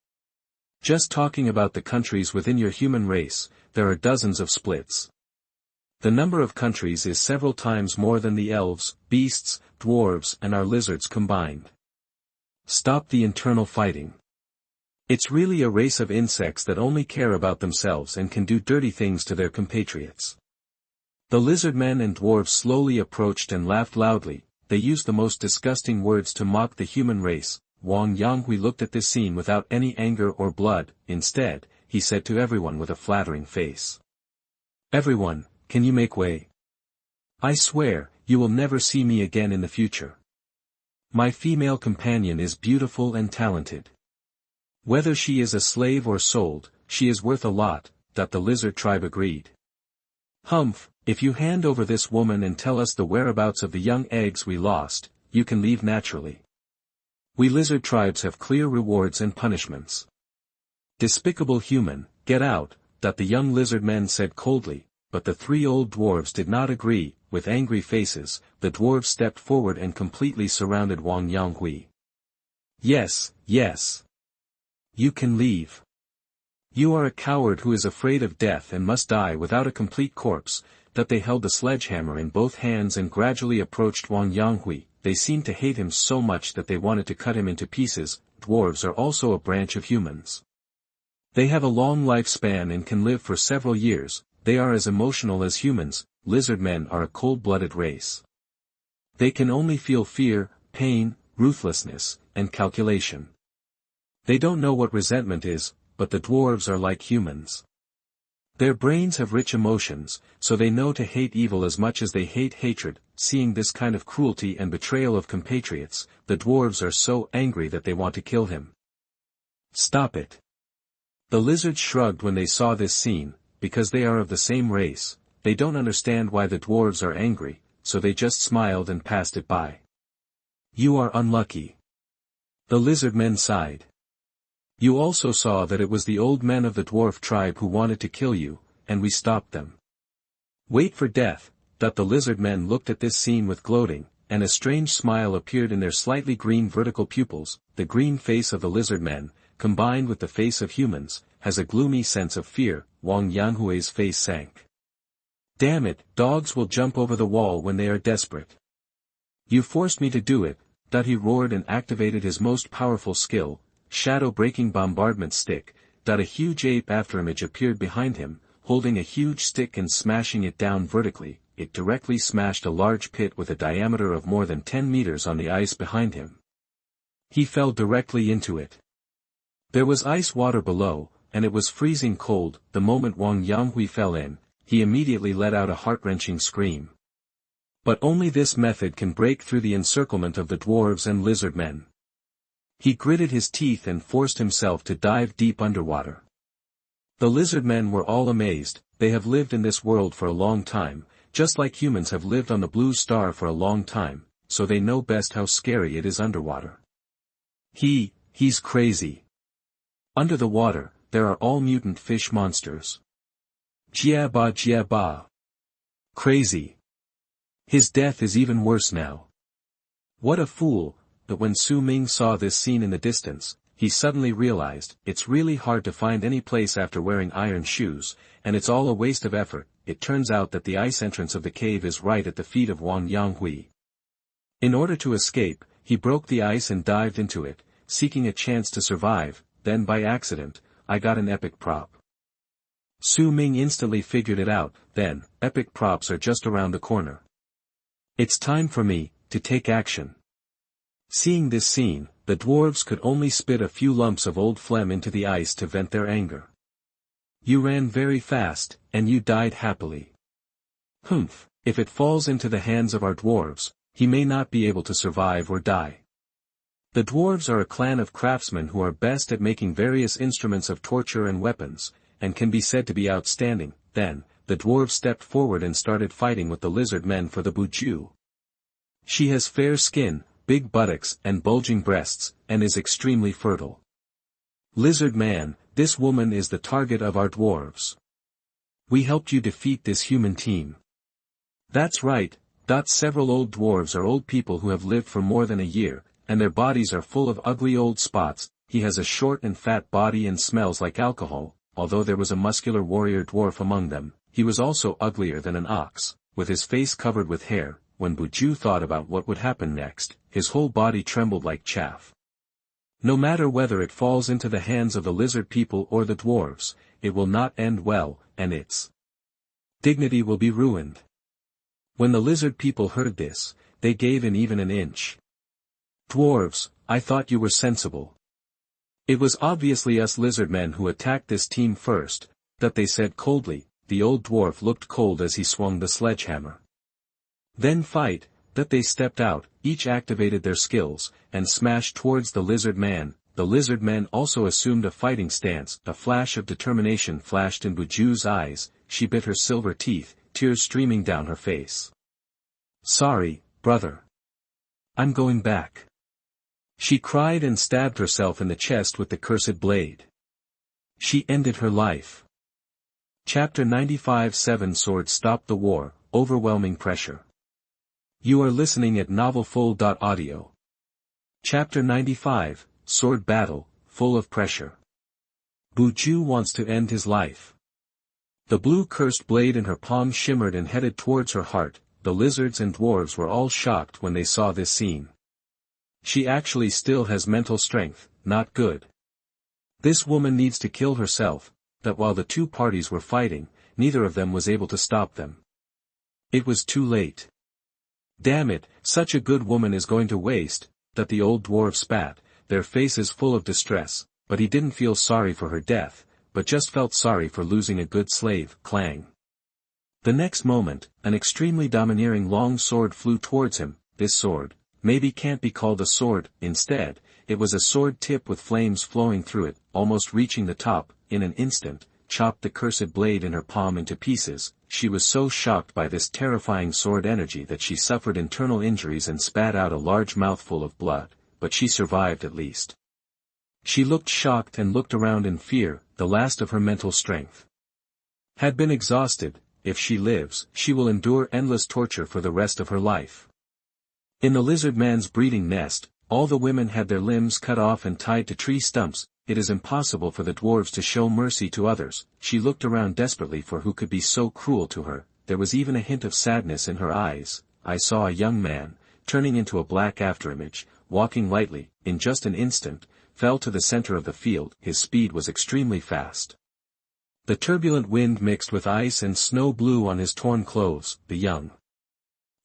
Just talking about the countries within your human race, there are dozens of splits. The number of countries is several times more than the elves, beasts, dwarves and our lizards combined. Stop the internal fighting. It's really a race of insects that only care about themselves and can do dirty things to their compatriots. The lizard men and dwarves slowly approached and laughed loudly. They used the most disgusting words to mock the human race. Wang Yanghui looked at this scene without any anger or blood. Instead, he said to everyone with a flattering face. Everyone, can you make way? I swear, you will never see me again in the future. My female companion is beautiful and talented. Whether she is a slave or sold, she is worth a lot. That the lizard tribe agreed. Humph, if you hand over this woman and tell us the whereabouts of the young eggs we lost, you can leave naturally. We lizard tribes have clear rewards and punishments. Despicable human, get out, that the young lizard men said coldly, but the three old dwarves did not agree. With angry faces, the dwarves stepped forward and completely surrounded Wang Yanghui. Yes, yes. You can leave. You are a coward who is afraid of death and must die without a complete corpse. That they held the sledgehammer in both hands and gradually approached Wang Yanghui. They seemed to hate him so much that they wanted to cut him into pieces. Dwarves are also a branch of humans. They have a long lifespan and can live for several years. They are as emotional as humans. Lizard men are a cold-blooded race. They can only feel fear, pain, ruthlessness, and calculation. They don't know what resentment is, but the dwarves are like humans. Their brains have rich emotions, so they know to hate evil as much as they hate hatred. Seeing this kind of cruelty and betrayal of compatriots, the dwarves are so angry that they want to kill him. Stop it. The lizards shrugged when they saw this scene, because they are of the same race. They don't understand why the dwarves are angry, so they just smiled and passed it by. You are unlucky. The lizard men sighed. You also saw that it was the old men of the dwarf tribe who wanted to kill you, and we stopped them. Wait for death. That the lizard men looked at this scene with gloating, and a strange smile appeared in their slightly green vertical pupils. The green face of the lizard men, combined with the face of humans, has a gloomy sense of fear. Wang Yanghui's face sank. Damn it, dogs will jump over the wall when they are desperate. You forced me to do it. That he roared and activated his most powerful skill, shadow-breaking bombardment stick. That a huge ape afterimage appeared behind him, holding a huge stick and smashing it down vertically. It directly smashed a large pit with a diameter of more than 10 meters on the ice behind him. He fell directly into it. There was ice water below, and it was freezing cold. The moment Wang Yanghui fell in, he immediately let out a heart-wrenching scream. But only this method can break through the encirclement of the dwarves and lizard men. He gritted his teeth and forced himself to dive deep underwater. The lizard men were all amazed. They have lived in this world for a long time, just like humans have lived on the blue star for a long time, so they know best how scary it is underwater. He's crazy. Under the water, there are all mutant fish monsters. Jia ba. Crazy. His death is even worse now. What a fool. But when Su Ming saw this scene in the distance, he suddenly realized, it's really hard to find any place after wearing iron shoes, and it's all a waste of effort. It turns out that the ice entrance of the cave is right at the feet of Wang Yanghui. In order to escape, he broke the ice and dived into it, seeking a chance to survive. Then by accident, I got an epic prop. Su Ming instantly figured it out. Then, epic props are just around the corner. It's time for me to take action. Seeing this scene, the dwarves could only spit a few lumps of old phlegm into the ice to vent their anger. You ran very fast, and you died happily. Humph, if it falls into the hands of our dwarves, he may not be able to survive or die. The dwarves are a clan of craftsmen who are best at making various instruments of torture and weapons, and can be said to be outstanding. Then, the dwarves stepped forward and started fighting with the lizard men for the buju. She has fair skin, big buttocks and bulging breasts, and is extremely fertile. Lizard man, this woman is the target of our dwarves. We helped you defeat this human team. That's right. Several old dwarves are old people who have lived for more than a year, and their bodies are full of ugly old spots. He has a short and fat body and smells like alcohol. Although there was a muscular warrior dwarf among them, he was also uglier than an ox, with his face covered with hair. When Buju thought about what would happen next, his whole body trembled like chaff. No matter whether it falls into the hands of the lizard people or the dwarves, it will not end well, and its dignity will be ruined. When the lizard people heard this, they gave in even an inch. Dwarves, I thought you were sensible. It was obviously us lizard men who attacked this team first, that they said coldly. The old dwarf looked cold as he swung the sledgehammer. Then fight, that they stepped out, each activated their skills, and smashed towards the lizard man. The lizard men also assumed a fighting stance. A flash of determination flashed in Buju's eyes. She bit her silver teeth, tears streaming down her face. Sorry, brother. I'm going back. She cried and stabbed herself in the chest with the cursed blade. She ended her life. Chapter 95 7 Sword stopped the war, overwhelming pressure. You are listening at novelfull.audio. Chapter 95, Sword Battle, full of pressure. Buju wants to end his life. The blue cursed blade in her palm shimmered and headed towards her heart. The lizards and dwarves were all shocked when they saw this scene. She actually still has mental strength, not good. This woman needs to kill herself. That while the two parties were fighting, neither of them was able to stop them. It was too late. Damn it, such a good woman is going to waste. That the old dwarf spat, their faces full of distress, but he didn't feel sorry for her death. but just felt sorry for losing a good slave. Clang. The next moment, an extremely domineering long sword flew towards him. This sword, maybe can't be called a sword. Instead, it was a sword tip with flames flowing through it, almost reaching the top. In an instant, chopped the cursed blade in her palm into pieces. She was so shocked by this terrifying sword energy that she suffered internal injuries and spat out a large mouthful of blood, but she survived at least. She looked shocked and looked around in fear. The last of her mental strength had been exhausted. If she lives, she will endure endless torture for the rest of her life. In the lizard man's breeding nest, all the women had their limbs cut off and tied to tree stumps. It is impossible for the dwarves to show mercy to others. She looked around desperately for who could be so cruel to her. There was even a hint of sadness in her eyes. I saw a young man, turning into a black afterimage, walking lightly, in just an instant, fell to the center of the field. His speed was extremely fast. The turbulent wind mixed with ice and snow blew on his torn clothes. The young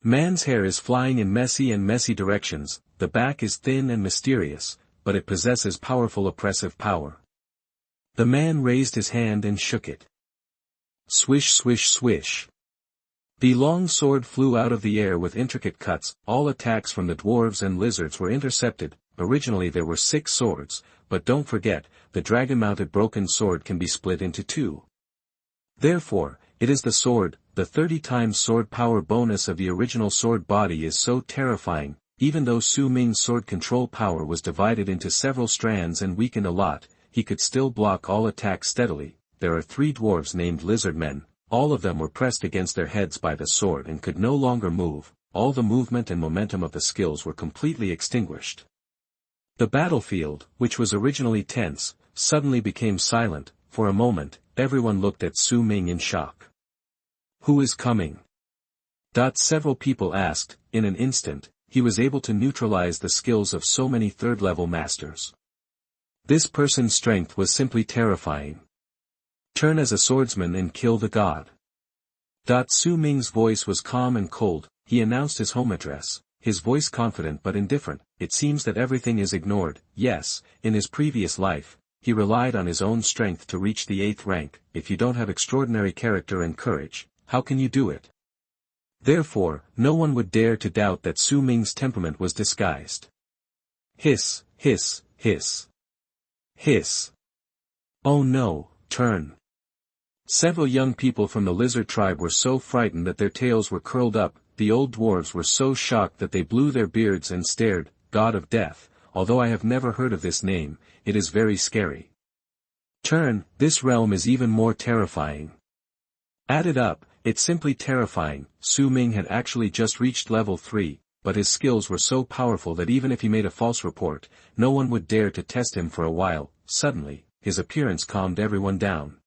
man's hair is flying in messy directions. The back is thin and mysterious, but it possesses powerful oppressive power. The man raised his hand and shook it. Swish swish swish. The long sword flew out of the air with intricate cuts. All attacks from the dwarves and lizards were intercepted. Originally there were 6 swords, but don't forget, the dragon-mounted broken sword can be split into 2. Therefore, it is the sword. The 30 times sword power bonus of the original sword body is so terrifying. Even though Su Ming's sword control power was divided into several strands and weakened a lot, he could still block all attacks steadily. There are 3 dwarves named lizard men. All of them were pressed against their heads by the sword and could no longer move. All the movement and momentum of the skills were completely extinguished. The battlefield, which was originally tense, suddenly became silent. For a moment, everyone looked at Su Ming in shock. Who is coming? Several people asked. In an instant, he was able to neutralize the skills of so many third-level masters. This person's strength was simply terrifying. Turn as a swordsman and kill the god. Su Ming's voice was calm and cold. He announced his home address, his voice confident but indifferent. It seems that everything is ignored. Yes, in his previous life, he relied on his own strength to reach the 8th rank. If you don't have extraordinary character and courage, how can you do it? Therefore, no one would dare to doubt that Su Ming's temperament was disguised. Hiss, hiss, hiss. Hiss. Oh no, turn. Several young people from the lizard tribe were so frightened that their tails were curled up. The old dwarves were so shocked that they blew their beards and stared. God of Death, although I have never heard of this name, it is very scary. Turn, this realm is even more terrifying. Added up, it's simply terrifying. Su Ming had actually just reached level 3, but his skills were so powerful that even if he made a false report, no one would dare to test him for a while. Suddenly, his appearance calmed everyone down.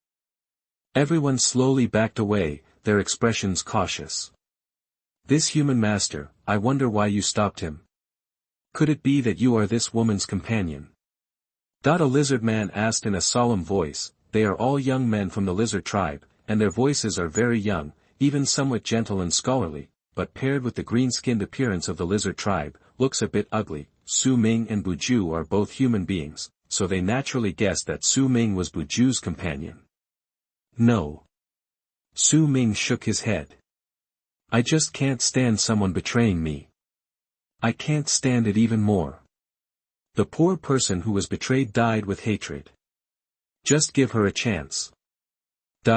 Everyone slowly backed away, their expressions cautious. This human master, I wonder why you stopped him. Could it be that you are this woman's companion? A lizard man asked in a solemn voice. They are all young men from the lizard tribe, and their voices are very young, even somewhat gentle and scholarly, but paired with the green-skinned appearance of the lizard tribe, looks a bit ugly. Su Ming and Buju are both human beings, so they naturally guessed that Su Ming was Buju's companion. No. Su Ming shook his head. I just can't stand someone betraying me. I can't stand it even more. The poor person who was betrayed died with hatred. Just give her a chance.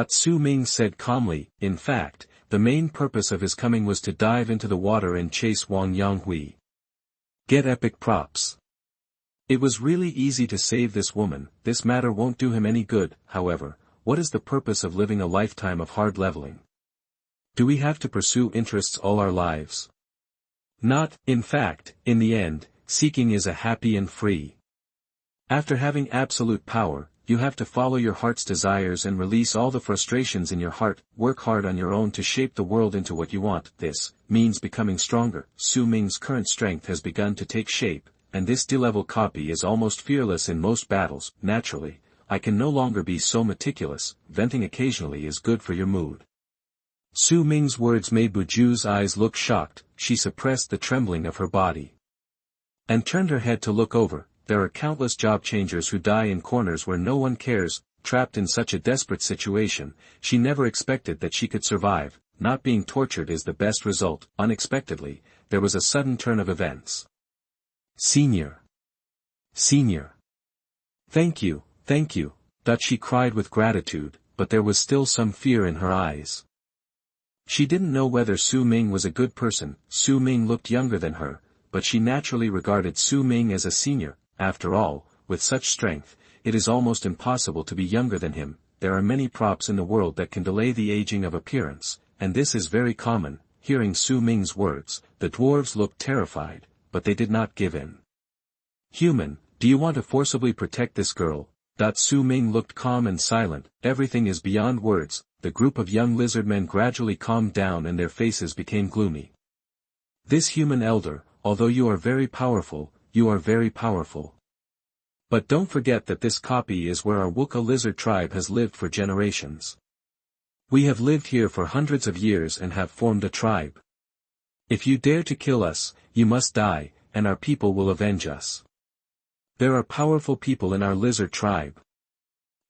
Su Ming said calmly. In fact, the main purpose of his coming was to dive into the water and chase Wang Yanghui. Get epic props. It was really easy to save this woman. This matter won't do him any good. However, what is the purpose of living a lifetime of hard leveling? Do we have to pursue interests all our lives? Not. In fact, in the end, seeking is a happy and free. After having absolute power, you have to follow your heart's desires and release all the frustrations in your heart. Work hard on your own to shape the world into what you want. This means becoming stronger. Su Ming's current strength has begun to take shape, and this D-level copy is almost fearless in most battles. Naturally, I can no longer be so meticulous. Venting occasionally is good for your mood. Su Ming's words made Buju's eyes look shocked. She suppressed the trembling of her body and turned her head to look over. There are countless job changers who die in corners where no one cares. trapped in such a desperate situation, she never expected that she could survive. Not being tortured is the best result. Unexpectedly, there was a sudden turn of events. Senior. Senior. Thank you, she cried with gratitude, but there was still some fear in her eyes. She didn't know whether Su Ming was a good person. Su Ming looked younger than her, but she naturally regarded Su Ming as a senior. After all, with such strength, it is almost impossible to be younger than him. There are many props in the world that can delay the aging of appearance, and this is very common. Hearing Su Ming's words, the dwarves looked terrified, but they did not give in. Human, do you want to forcibly protect this girl? Su Ming looked calm and silent. Everything is beyond words. The group of young lizard men gradually calmed down and their faces became gloomy. This human elder, although you are very powerful, you are very powerful. But don't forget that this copy is where our Wukka lizard tribe has lived for generations. We have lived here for hundreds of years and have formed a tribe. If you dare to kill us, you must die, and our people will avenge us. There are powerful people in our lizard tribe.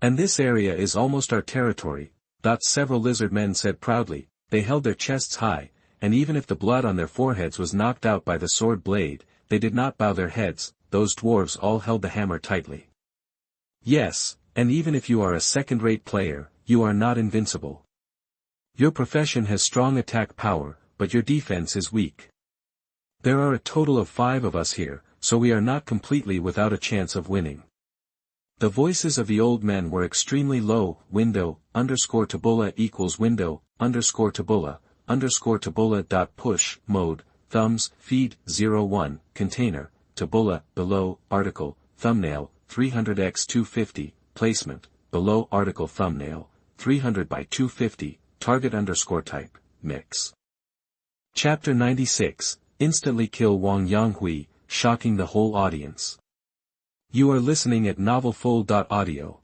And this area is almost our territory. Several lizard men said proudly. They held their chests high, and even if the blood on their foreheads was knocked out by the sword blade, they did not bow their heads. Those dwarves all held the hammer tightly. Yes, and even if you are a second-rate player, you are not invincible. Your profession has strong attack power, but your defense is weak. There are a total of 5 of us here, so we are not completely without a chance of winning. The voices of the old men were extremely low. Window, _tabula equals window, _tabula, push, mode, thumbs, feed, 01, container, tabula, below, article, thumbnail, 300x250, placement, below article thumbnail, 300 by 250, target _type, mix. Chapter 96, Instantly kill Wang Yanghui, shocking the whole audience. You are listening at novelfull.audio.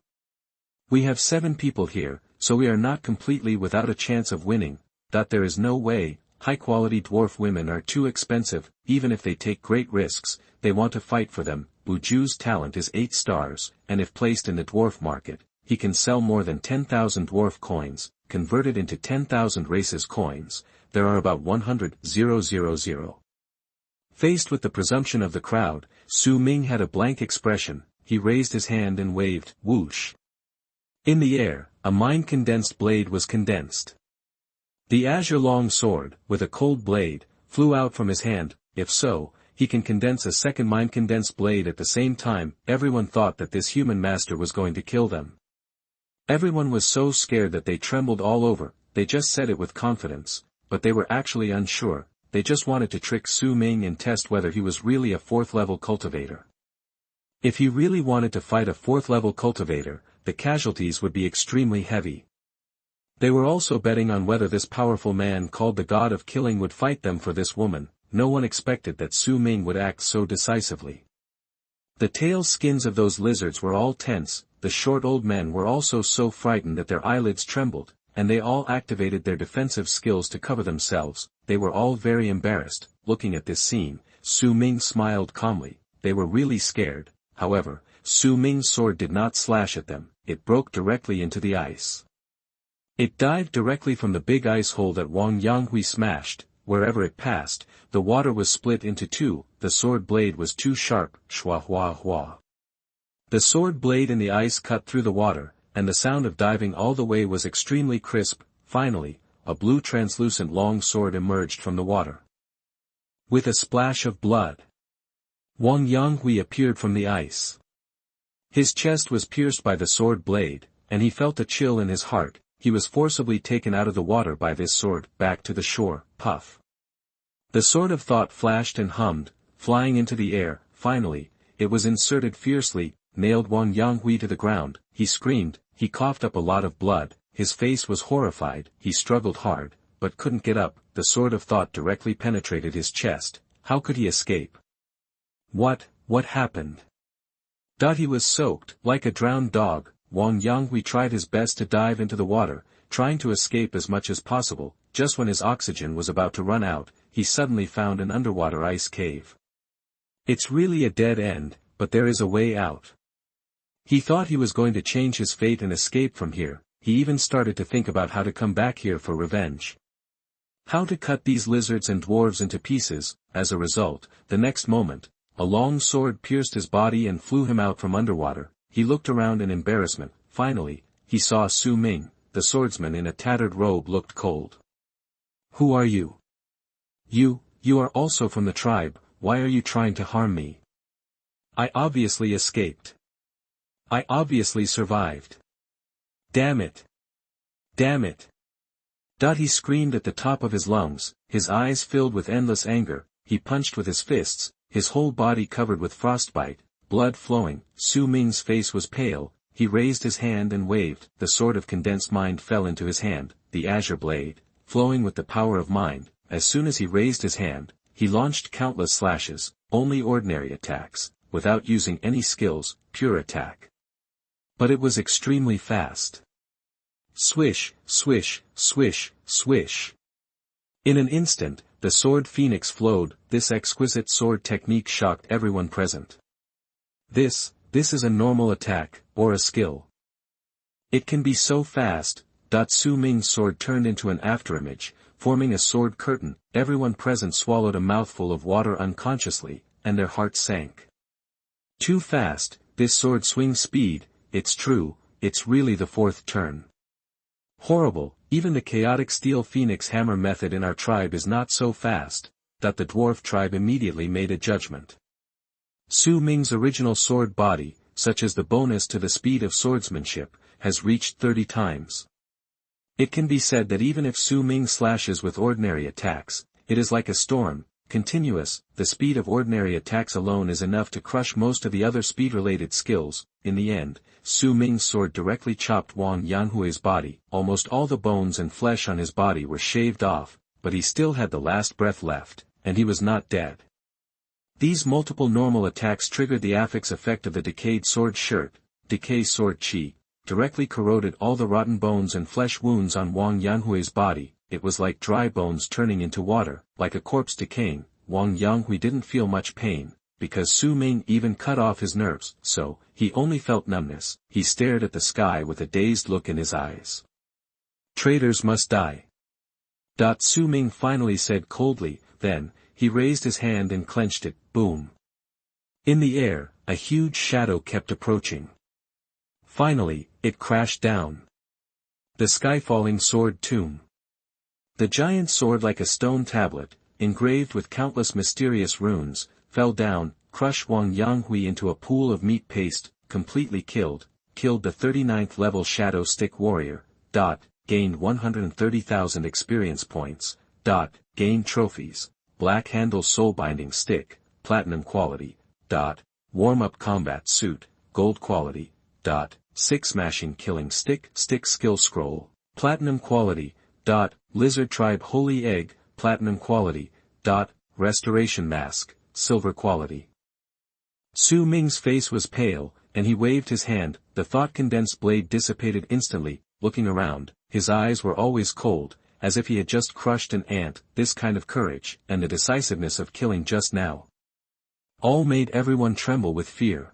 We have 7 people here, so we are not completely without a chance of winning. There is no way. High-quality dwarf women are too expensive. Even if they take great risks, they want to fight for them. Buju's talent is 8 stars, and if placed in the dwarf market, he can sell more than 10,000 dwarf coins, converted into 10,000 races coins. There are about 100,000. Faced with the presumption of the crowd, Su Ming had a blank expression. He raised his hand and waved, whoosh. In the air, a mind-condensed blade was condensed. The azure long sword, with a cold blade, flew out from his hand. If so, he can condense a second mind-condensed blade at the same time. Everyone thought that this human master was going to kill them. Everyone was so scared that they trembled all over. They just said it with confidence, but they were actually unsure. They just wanted to trick Su Ming and test whether he was really a 4th-level cultivator. If he really wanted to fight a 4th-level cultivator, the casualties would be extremely heavy. They were also betting on whether this powerful man called the God of Killing would fight them for this woman. No one expected that Su Ming would act so decisively. The tail skins of those lizards were all tense. The short old men were also so frightened that their eyelids trembled, and they all activated their defensive skills to cover themselves. They were all very embarrassed. Looking at this scene, Su Ming smiled calmly. They were really scared. However, Su Ming's sword did not slash at them. It broke directly into the ice. It dived directly from the big ice hole that Wang Yanghui smashed. Wherever it passed, the water was split into 2. The sword blade was too sharp. Shwa hua hua. The sword blade in the ice cut through the water, and the sound of diving all the way was extremely crisp. Finally, a blue translucent long sword emerged from the water. With a splash of blood, Wang Yanghui appeared from the ice. His chest was pierced by the sword blade, and he felt a chill in his heart. He was forcibly taken out of the water by this sword. Back to the shore. Puff. The sword of thought flashed and hummed, flying into the air. Finally, it was inserted fiercely, nailed Wang Yanghui to the ground. He screamed. He coughed up a lot of blood. His face was horrified. He struggled hard, but couldn't get up. The sword of thought directly penetrated his chest. How could he escape? What happened? He was soaked. Like a drowned dog, Wang Yanghui tried his best to dive into the water, trying to escape as much as possible. Just when his oxygen was about to run out, he suddenly found an underwater ice cave. It's really a dead end, but there is a way out. He thought he was going to change his fate and escape from here. He even started to think about how to come back here for revenge. How to cut these lizards and dwarves into pieces. As a result, the next moment, a long sword pierced his body and flew him out from underwater. He looked around in embarrassment. Finally, he saw Su Ming. The swordsman in a tattered robe looked cold. "Who are you?" You are also from the tribe. Why are you trying to harm me?" "I obviously escaped. I obviously survived. Damn it. Damn it." He screamed at the top of his lungs, his eyes filled with endless anger. He punched with his fists, his whole body covered with frostbite, blood flowing. Su Ming's face was pale. He raised his hand and waved. The sword of condensed mind fell into his hand, the azure blade, flowing with the power of mind. As soon as he raised his hand, he launched countless slashes, only ordinary attacks, without using any skills, pure attack. But it was extremely fast. Swish, swish, swish, swish. In an instant, the sword phoenix flowed. This exquisite sword technique shocked everyone present. This is a normal attack, or a skill. It can be so fast. Su Ming's sword turned into an afterimage, forming a sword curtain. Everyone present swallowed a mouthful of water unconsciously, and their hearts sank. Too fast, this sword swing speed. It's true, it's really the fourth turn. Horrible, even the chaotic steel phoenix hammer method in our tribe is not so fast. The dwarf tribe immediately made a judgment. Su Ming's original sword body, such as the bonus to the speed of swordsmanship, has reached 30 times. It can be said that even if Su Ming slashes with ordinary attacks, it is like a storm, continuous. The speed of ordinary attacks alone is enough to crush most of the other speed-related skills. In the end, Su Ming's sword directly chopped Wang Yanghui's body. Almost all the bones and flesh on his body were shaved off, but he still had the last breath left, and he was not dead. These multiple normal attacks triggered the affix effect of the decayed sword shirt, decay sword chi, directly corroded all the rotten bones and flesh wounds on Wang Yanghui's body. It was like dry bones turning into water, like a corpse decaying. Wang Yanghui didn't feel much pain, because Su Ming even cut off his nerves, so he only felt numbness. He stared at the sky with a dazed look in his eyes. "Traitors must die." Su Ming finally said coldly. Then, he raised his hand and clenched it. Boom. In the air, a huge shadow kept approaching. Finally, it crashed down. The sky-falling sword tomb. The giant sword, like a stone tablet, engraved with countless mysterious runes, fell down, crushed Wang Yanghui into a pool of meat paste, completely killed the 39th level Shadow Stick Warrior. Gained 130,000 experience points. Gained trophies. Black Handle Soulbinding Stick, Platinum quality. Warm-up Combat Suit, Gold quality. 6 Smashing Killing Stick, Stick Skill Scroll, Platinum quality. Lizard Tribe Holy Egg, Platinum quality. Restoration Mask, Silver quality. Su Ming's face was pale, and he waved his hand. The thought-condensed blade dissipated instantly. Looking around, his eyes were always cold, as if he had just crushed an ant. This kind of courage, and the decisiveness of killing just now, all made everyone tremble with fear.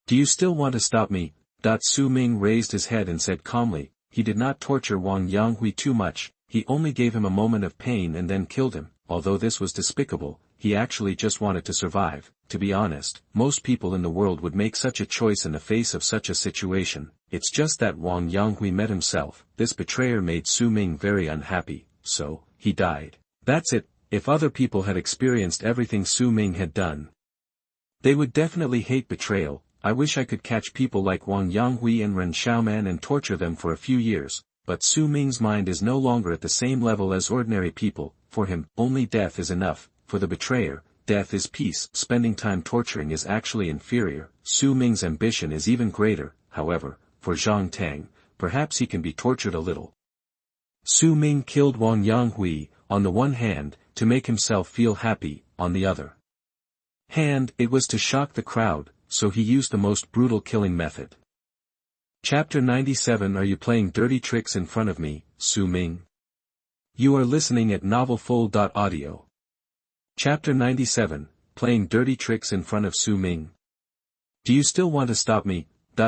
"Do you still want to stop me?" Su Ming raised his head and said calmly. He did not torture Wang Yanghui too much. He only gave him a moment of pain and then killed him. Although this was despicable, he actually just wanted to survive. To be honest, most people in the world would make such a choice in the face of such a situation. It's just that Wang Yanghui met himself. This betrayer made Su Ming very unhappy, so he died. That's it. If other people had experienced everything Su Ming had done, they would definitely hate betrayal. I wish I could catch people like Wang Yanghui and Ren Xiaoman and torture them for a few years, but Su Ming's mind is no longer at the same level as ordinary people. For him, only death is enough. For the betrayer, death is peace. Spending time torturing is actually inferior. Su Ming's ambition is even greater. However, for Zhang Tang, perhaps he can be tortured a little. Su Ming killed Wang Yanghui, on the one hand, to make himself feel happy, on the other hand, it was to shock the crowd, so he used the most brutal killing method. Chapter 97. Are you playing dirty tricks in front of me, Su Ming? You are listening at novelfull.audio. Chapter 97. Playing dirty tricks in front of Su Ming. Do you still want to stop me?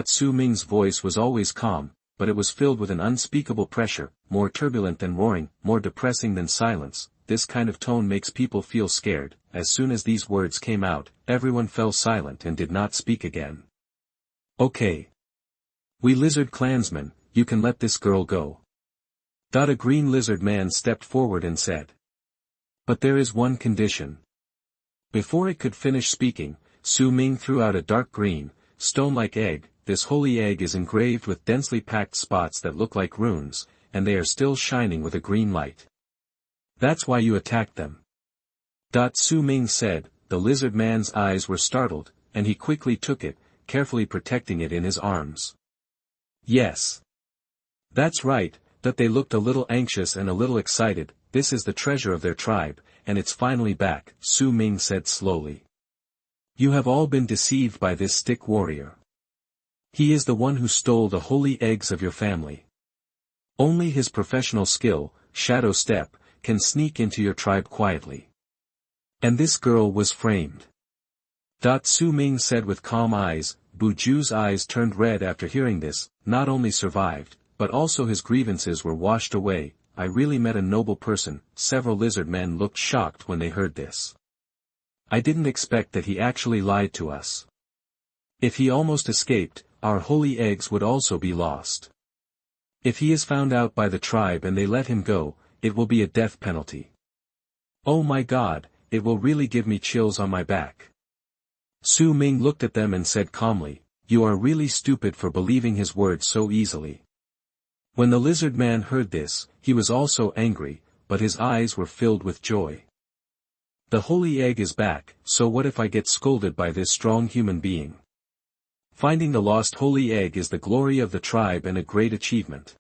Su Ming's voice was always calm, but it was filled with an unspeakable pressure, more turbulent than roaring, more depressing than silence. This kind of tone makes people feel scared. As soon as these words came out, everyone fell silent and did not speak again. Okay. We lizard clansmen, you can let this girl go. A green lizard man stepped forward and said. But there is one condition. Before it could finish speaking, Su Ming threw out a dark green, stone-like egg. This holy egg is engraved with densely packed spots that look like runes, and they are still shining with a green light. That's why you attacked them. Su Ming said. The lizard man's eyes were startled, and he quickly took it, carefully protecting it in his arms. Yes. That's right, that they looked a little anxious and a little excited. This is the treasure of their tribe, and it's finally back, Su Ming said slowly. You have all been deceived by this stick warrior. He is the one who stole the holy eggs of your family. Only his professional skill, shadow step, can sneak into your tribe quietly. And this girl was framed. Su Ming said with calm eyes. Bu Ju's eyes turned red after hearing this. Not only survived, but also his grievances were washed away. I really met a noble person. Several lizard men looked shocked when they heard this. I didn't expect that he actually lied to us. If he almost escaped, our holy eggs would also be lost. If he is found out by the tribe and they let him go, it will be a death penalty. Oh my God, it will really give me chills on my back. Su Ming looked at them and said calmly, you are really stupid for believing his words so easily. When the lizard man heard this, he was also angry, but his eyes were filled with joy. The holy egg is back, so what if I get scolded by this strong human being? Finding the lost holy egg is the glory of the tribe and a great achievement.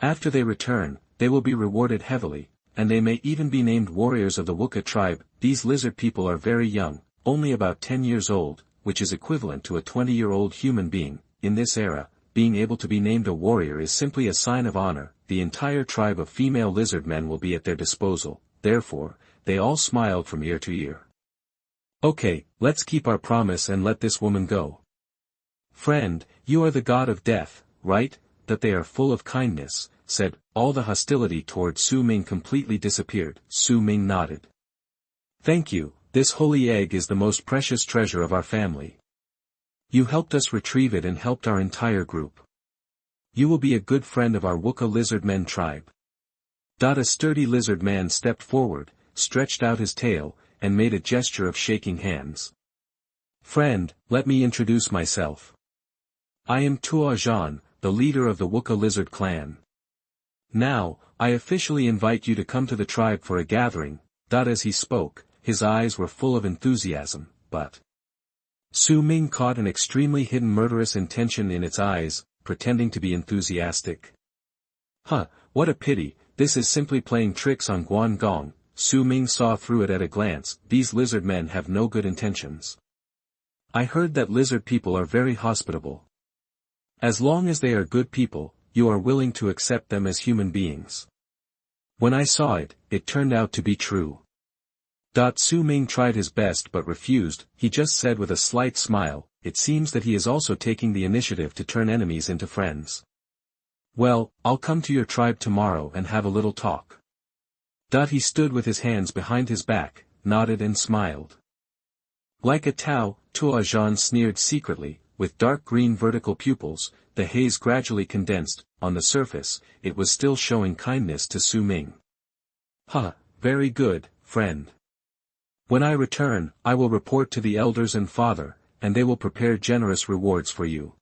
After they return, they will be rewarded heavily, and they may even be named warriors of the Wukka tribe. These lizard people are very young, only about 10 years old, which is equivalent to a 20-year-old human being. In this era, being able to be named a warrior is simply a sign of honor. The entire tribe of female lizard men will be at their disposal. Therefore, they all smiled from ear to ear. Okay, let's keep our promise and let this woman go. Friend, you are the god of death, right? That they are full of kindness, said. All the hostility toward Su Ming completely disappeared. Su Ming nodded. Thank you, this holy egg is the most precious treasure of our family. You helped us retrieve it and helped our entire group. You will be a good friend of our Wukka lizard men tribe. A sturdy lizard man stepped forward, stretched out his tail, and made a gesture of shaking hands. Friend, let me introduce myself. I am Tuo Zhan, the leader of the Wukka lizard clan. Now, I officially invite you to come to the tribe for a gathering. As he spoke, his eyes were full of enthusiasm, but Su Ming caught an extremely hidden murderous intention in its eyes, pretending to be enthusiastic. What a pity, this is simply playing tricks on Guan Gong. Su Ming saw through it at a glance. These lizard men have no good intentions. I heard that lizard people are very hospitable. As long as they are good people, you are willing to accept them as human beings. When I saw it, it turned out to be true. Su Ming tried his best but refused. He just said with a slight smile, it seems that he is also taking the initiative to turn enemies into friends. Well, I'll come to your tribe tomorrow and have a little talk. He stood with his hands behind his back, nodded and smiled. Like a Tuo Zhan sneered secretly, with dark green vertical pupils. The haze gradually condensed. On the surface, it was still showing kindness to Su Ming. Very good, friend. When I return, I will report to the elders and father, and they will prepare generous rewards for you.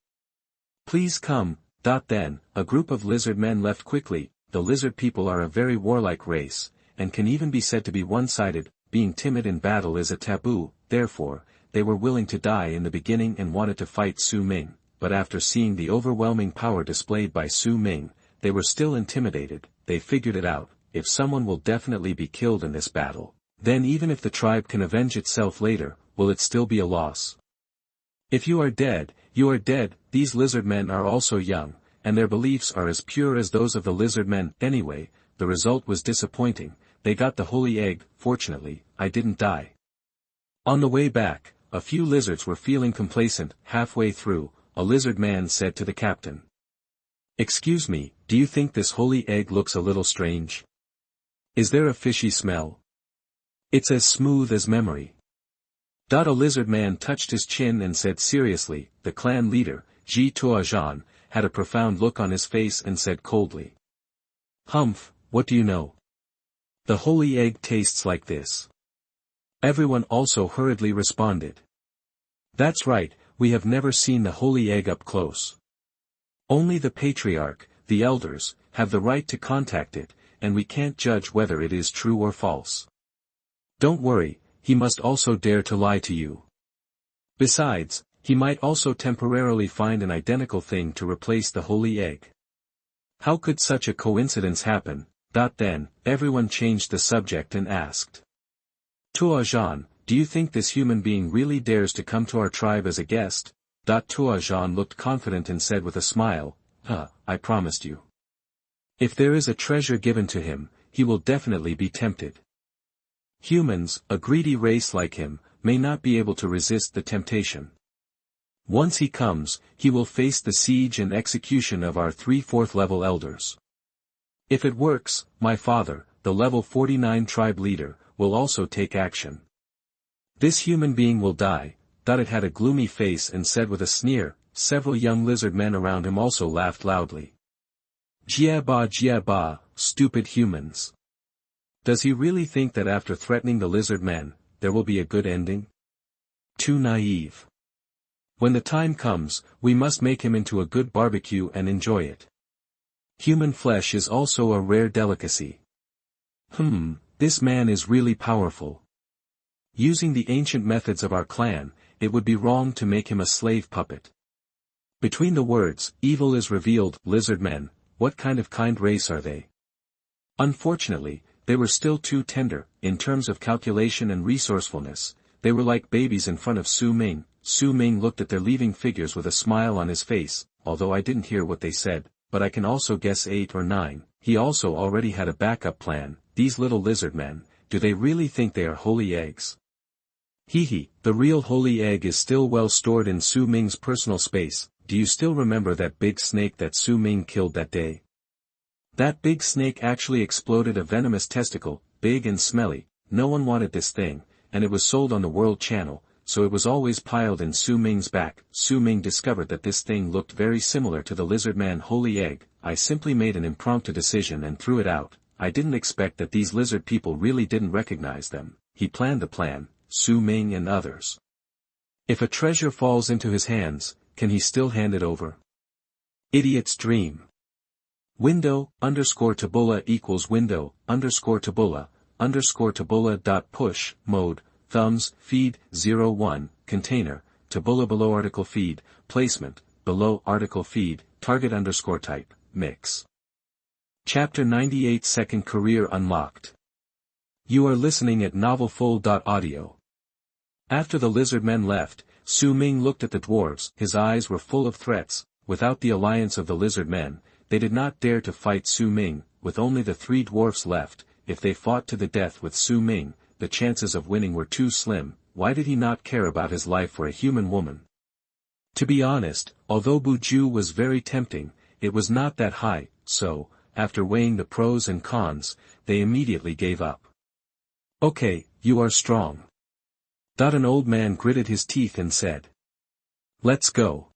Please come. Then, a group of lizard men left quickly. The lizard people are a very warlike race, and can even be said to be one-sided. Being timid in battle is a taboo. Therefore, they were willing to die in the beginning and wanted to fight Su Ming, but after seeing the overwhelming power displayed by Su Ming, they were still intimidated. They figured it out. If someone will definitely be killed in this battle, then even if the tribe can avenge itself later, will it still be a loss? If you are dead, you are dead. These lizard men are also young, and their beliefs are as pure as those of the lizard men. Anyway, the result was disappointing. They got the holy egg. Fortunately, I didn't die. On the way back, a few lizards were feeling complacent. Halfway through, a lizard man said to the captain. Excuse me, do you think this holy egg looks a little strange? Is there a fishy smell? It's as smooth as memory. A lizard man touched his chin and said seriously, the clan leader, Ji Tuazhan, had a profound look on his face and said coldly. Humph, what do you know? The holy egg tastes like this. Everyone also hurriedly responded. That's right, we have never seen the holy egg up close. Only the patriarch, the elders, have the right to contact it, and we can't judge whether it is true or false. Don't worry, he must also dare to lie to you. Besides, he might also temporarily find an identical thing to replace the holy egg. How could such a coincidence happen? Then, everyone changed the subject and asked. Tuazhan, do you think this human being really dares to come to our tribe as a guest? Tuazhan looked confident and said with a smile, I promised you. If there is a treasure given to him, he will definitely be tempted. Humans, a greedy race like him, may not be able to resist the temptation. Once he comes, he will face the siege and execution of our 3/4 level elders. If it works, my father, the level 49 tribe leader, will also take action. This human being will die. It had a gloomy face and said with a sneer. Several young lizard men around him also laughed loudly. Jiaba, stupid humans. Does he really think that after threatening the lizard men, there will be a good ending? Too naive. When the time comes, we must make him into a good barbecue and enjoy it. Human flesh is also a rare delicacy. This man is really powerful. Using the ancient methods of our clan, it would be wrong to make him a slave puppet. Between the words, evil is revealed, lizard men, what kind race are they? Unfortunately, they were still too tender, in terms of calculation and resourcefulness. They were like babies in front of Su Ming. Su Ming looked at their leaving figures with a smile on his face, although I didn't hear what they said, but I can also guess 8 or 9. He also already had a backup plan. These little lizard men, do they really think they are holy eggs? The real holy egg is still well stored in Su Ming's personal space. Do you still remember that big snake that Su Ming killed that day? That big snake actually exploded a venomous testicle, big and smelly. No one wanted this thing, and it was sold on the World Channel, so it was always piled in Su Ming's back. Su Ming discovered that this thing looked very similar to the lizard man holy egg. I simply made an impromptu decision and threw it out. I didn't expect that these lizard people really didn't recognize them. He planned the plan, Su Ming and others. If a treasure falls into his hands, can he still hand it over? Idiot's dream. Window_tabula equals window_tabula_tabula.push, mode, thumbs, feed, 01, container, tabula below article feed, placement, below article feed, target_type, mix. Chapter 98 Second Career Unlocked. You are listening at novelfull.audio. After the lizard men left, Su Ming looked at the dwarves. His eyes were full of threats. Without the alliance of the lizard men, they did not dare to fight Su Ming. With only the 3 dwarfs left, if they fought to the death with Su Ming, the chances of winning were too slim. Why did he not care about his life for a human woman? To be honest, although Buju was very tempting, it was not that high, so, after weighing the pros and cons, they immediately gave up. Okay, you are strong. An old man gritted his teeth and said. Let's go.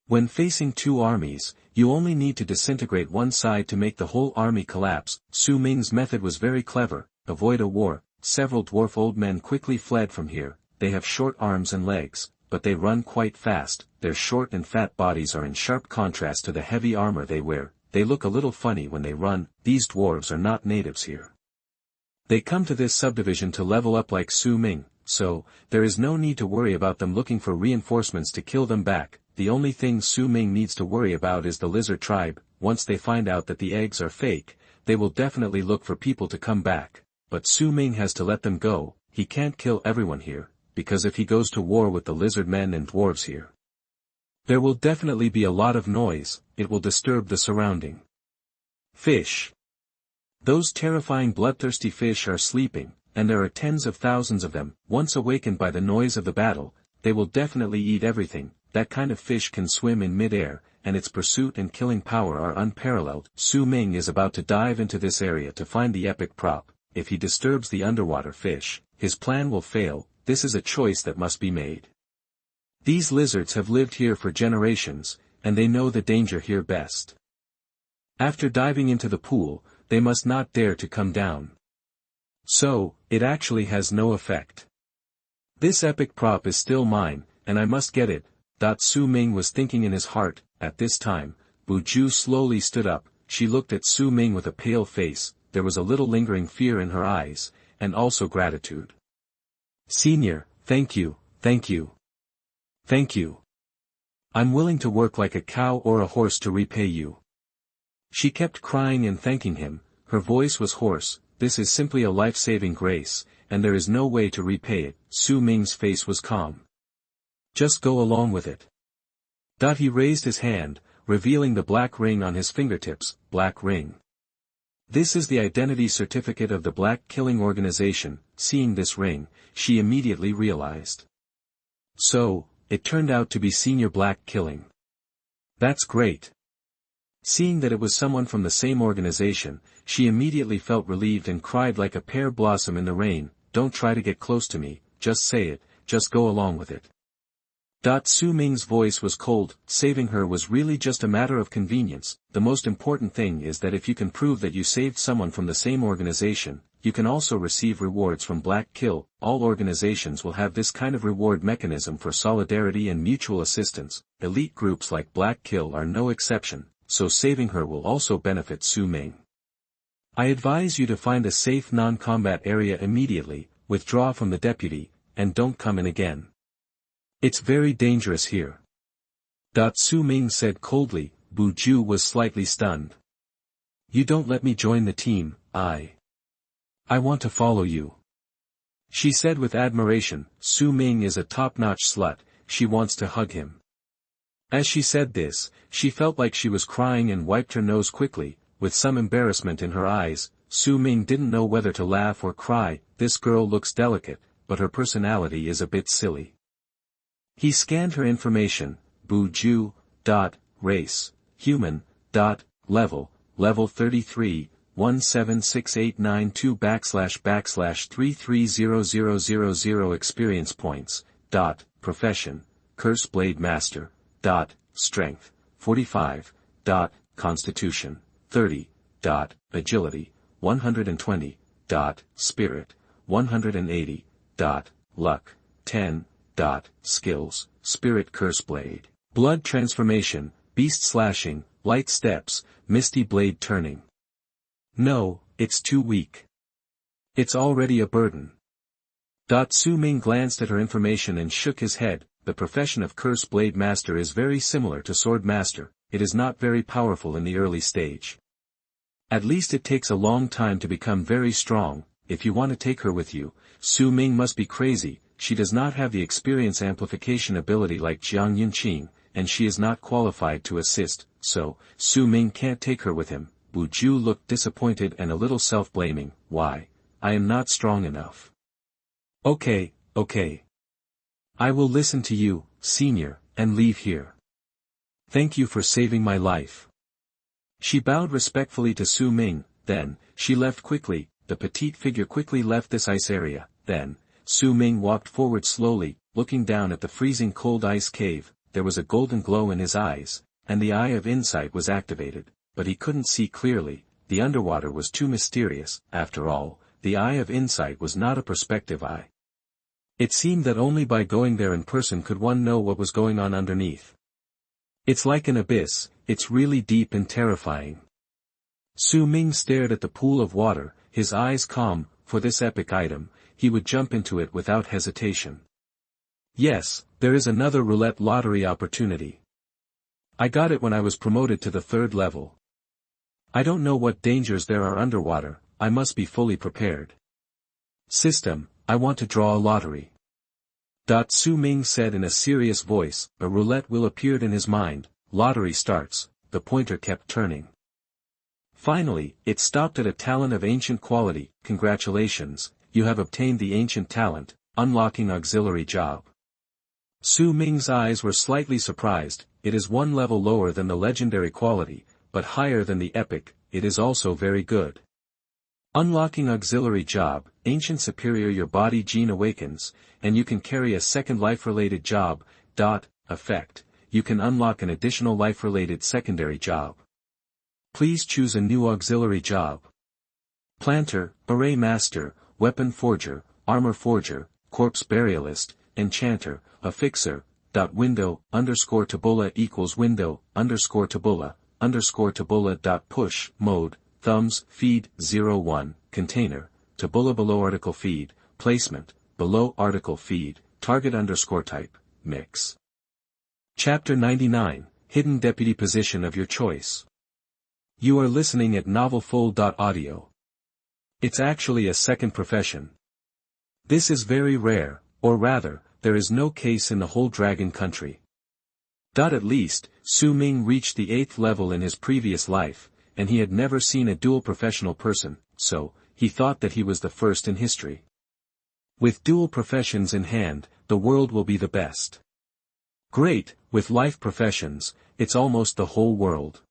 When facing 2 armies, you only need to disintegrate one side to make the whole army collapse. Su Ming's method was very clever. Avoid a war. Several dwarf old men quickly fled from here. They have short arms and legs, but they run quite fast. Their short and fat bodies are in sharp contrast to the heavy armor they wear. They look a little funny when they run. These dwarves are not natives here. They come to this subdivision to level up like Su Ming, so, there is no need to worry about them looking for reinforcements to kill them back. The only thing Su Ming needs to worry about is the lizard tribe. Once they find out that the eggs are fake, they will definitely look for people to come back. But Su Ming has to let them go. He can't kill everyone here, because if he goes to war with the lizard men and dwarves here, there will definitely be a lot of noise. It will disturb the surrounding. Fish. Those terrifying bloodthirsty fish are sleeping, and there are tens of thousands of them. Once awakened by the noise of the battle, they will definitely eat everything. that kind of fish can swim in mid-air, and its pursuit and killing power are unparalleled. Su Ming is about to dive into this area to find the epic prop. If he disturbs the underwater fish, his plan will fail. This is a choice that must be made. These lizards have lived here for generations, and they know the danger here best. After diving into the pool, they must not dare to come down. So, it actually has no effect. This epic prop is still mine, and I must get it. Su Ming was thinking in his heart. At this time, Bu Ju slowly stood up. She looked at Su Ming with a pale face. There was a little lingering fear in her eyes, and also gratitude. "Senior, thank you, thank you. Thank you. I'm willing to work like a cow or a horse to repay you." She kept crying and thanking him. Her voice was hoarse. "This is simply a life-saving grace, and there is no way to repay it." Su Ming's face was calm. "Just go along with it." He raised his hand, revealing the black ring on his fingertips. Black ring. This is the identity certificate of the Black Killing Organization. Seeing this ring, she immediately realized. So, it turned out to be Senior Black Killing. That's great. Seeing that it was someone from the same organization, she immediately felt relieved and cried like a pear blossom in the rain. "Don't try to get close to me, just say it, just go along with it." Su Ming's voice was cold. Saving her was really just a matter of convenience. The most important thing is that if you can prove that you saved someone from the same organization, you can also receive rewards from Black Kill. All organizations will have this kind of reward mechanism for solidarity and mutual assistance. Elite groups like Black Kill are no exception, so saving her will also benefit Su Ming. I advise you to find a safe non-combat area immediately, withdraw from the deputy, and don't come in again. It's very dangerous here. Su Ming said coldly. Bu Ju was slightly stunned. "You don't let me join the team, I want to follow you," she said with admiration. Su Ming is a top-notch slut, she wants to hug him. As she said this, she felt like she was crying and wiped her nose quickly, with some embarrassment in her eyes. Su Ming didn't know whether to laugh or cry. This girl looks delicate, but her personality is a bit silly. He scanned her information. Bu Ju, race, human, level 33, 1768992 //330000 experience points, profession, Curse Blade Master, strength, 45, constitution, 30, agility, 120, spirit, 180, luck, 10, skills, spirit curse blade, blood transformation, beast slashing, light steps, misty blade turning. No, it's too weak. It's already a burden. Su Ming glanced at her information and shook his head. The profession of Curse Blade Master is very similar to Sword Master. It is not very powerful in the early stage. At least it takes a long time to become very strong. If you want to take her with you, Su Ming must be crazy. She does not have the experience amplification ability like Jiang Yunqing, and she is not qualified to assist, so, Su Ming can't take her with him. Bu Ju looked disappointed and a little self-blaming. "Why? I am not strong enough." Okay. I will listen to you, senior, and leave here. Thank you for saving my life." She bowed respectfully to Su Ming, then, she left quickly. The petite figure quickly left this ice area. Then, Su Ming walked forward slowly, looking down at the freezing cold ice cave. There was a golden glow in his eyes, and the Eye of Insight was activated, but he couldn't see clearly. The underwater was too mysterious. After all, the Eye of Insight was not a perspective eye. It seemed that only by going there in person could one know what was going on underneath. It's like an abyss, it's really deep and terrifying. Su Ming stared at the pool of water, his eyes calm. For this epic item, he would jump into it without hesitation. Yes, there is another roulette lottery opportunity. I got it when I was promoted to the 3rd level. I don't know what dangers there are underwater, I must be fully prepared. System, I want to draw a lottery. Su Ming said in a serious voice. A roulette wheel appeared in his mind. Lottery starts. The pointer kept turning. Finally, it stopped at a talent of ancient quality. Congratulations, you have obtained the ancient talent, unlocking auxiliary job. Su Ming's eyes were slightly surprised. It is one level lower than the legendary quality, but higher than the epic. It is also very good. Unlocking auxiliary job, ancient superior your body gene awakens, and you can carry a second life-related job, effect, you can unlock an additional life-related secondary job. Please choose a new auxiliary job. Planter, Array Master, Weapon Forger, Armor Forger, Corpse Burialist, Enchanter, Affixer, window, _tabula equals window, _tabula, _tabula. Mode, thumbs, feed, 01, container, tabula below article feed, placement, below article feed, target _type, mix. Chapter 99, Hidden Deputy Position of your choice. You are listening at novelfull.audio. It's actually a second profession. This is very rare, or rather, there is no case in the whole dragon country. At least, Su Ming reached the 8th level in his previous life, and he had never seen a dual professional person, so, he thought that he was the first in history. With dual professions in hand, the world will be the best. Great, with life professions, it's almost the whole world.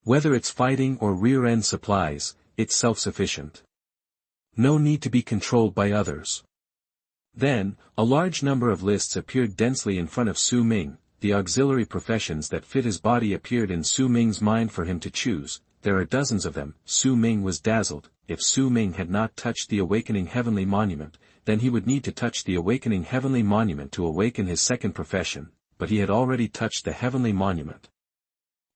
Whether it's fighting or rear-end supplies, it's self-sufficient. No need to be controlled by others. Then, a large number of lists appeared densely in front of Su Ming. The auxiliary professions that fit his body appeared in Su Ming's mind for him to choose. There are dozens of them. Su Ming was dazzled. If Su Ming had not touched the awakening heavenly monument, then he would need to touch the awakening heavenly monument to awaken his second profession, but he had already touched the heavenly monument.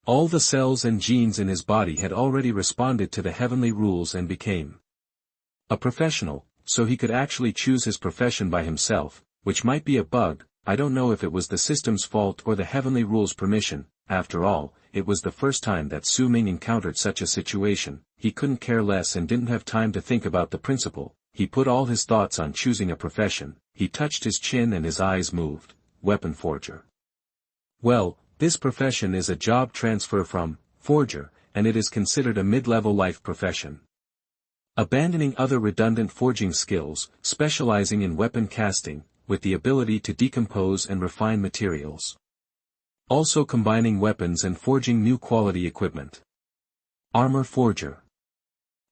All the cells and genes in his body had already responded to the heavenly rules and became a professional, so he could actually choose his profession by himself, which might be a bug. I don't know if it was the system's fault or the heavenly rules' permission. After all, it was the first time that Su Ming encountered such a situation. He couldn't care less and didn't have time to think about the principle. He put all his thoughts on choosing a profession. He touched his chin and his eyes moved. Weapon Forger. Well, this profession is a job transfer from Forger, and it is considered a mid-level life profession. Abandoning other redundant forging skills, specializing in weapon casting, with the ability to decompose and refine materials. Also combining weapons and forging new quality equipment. Armor Forger.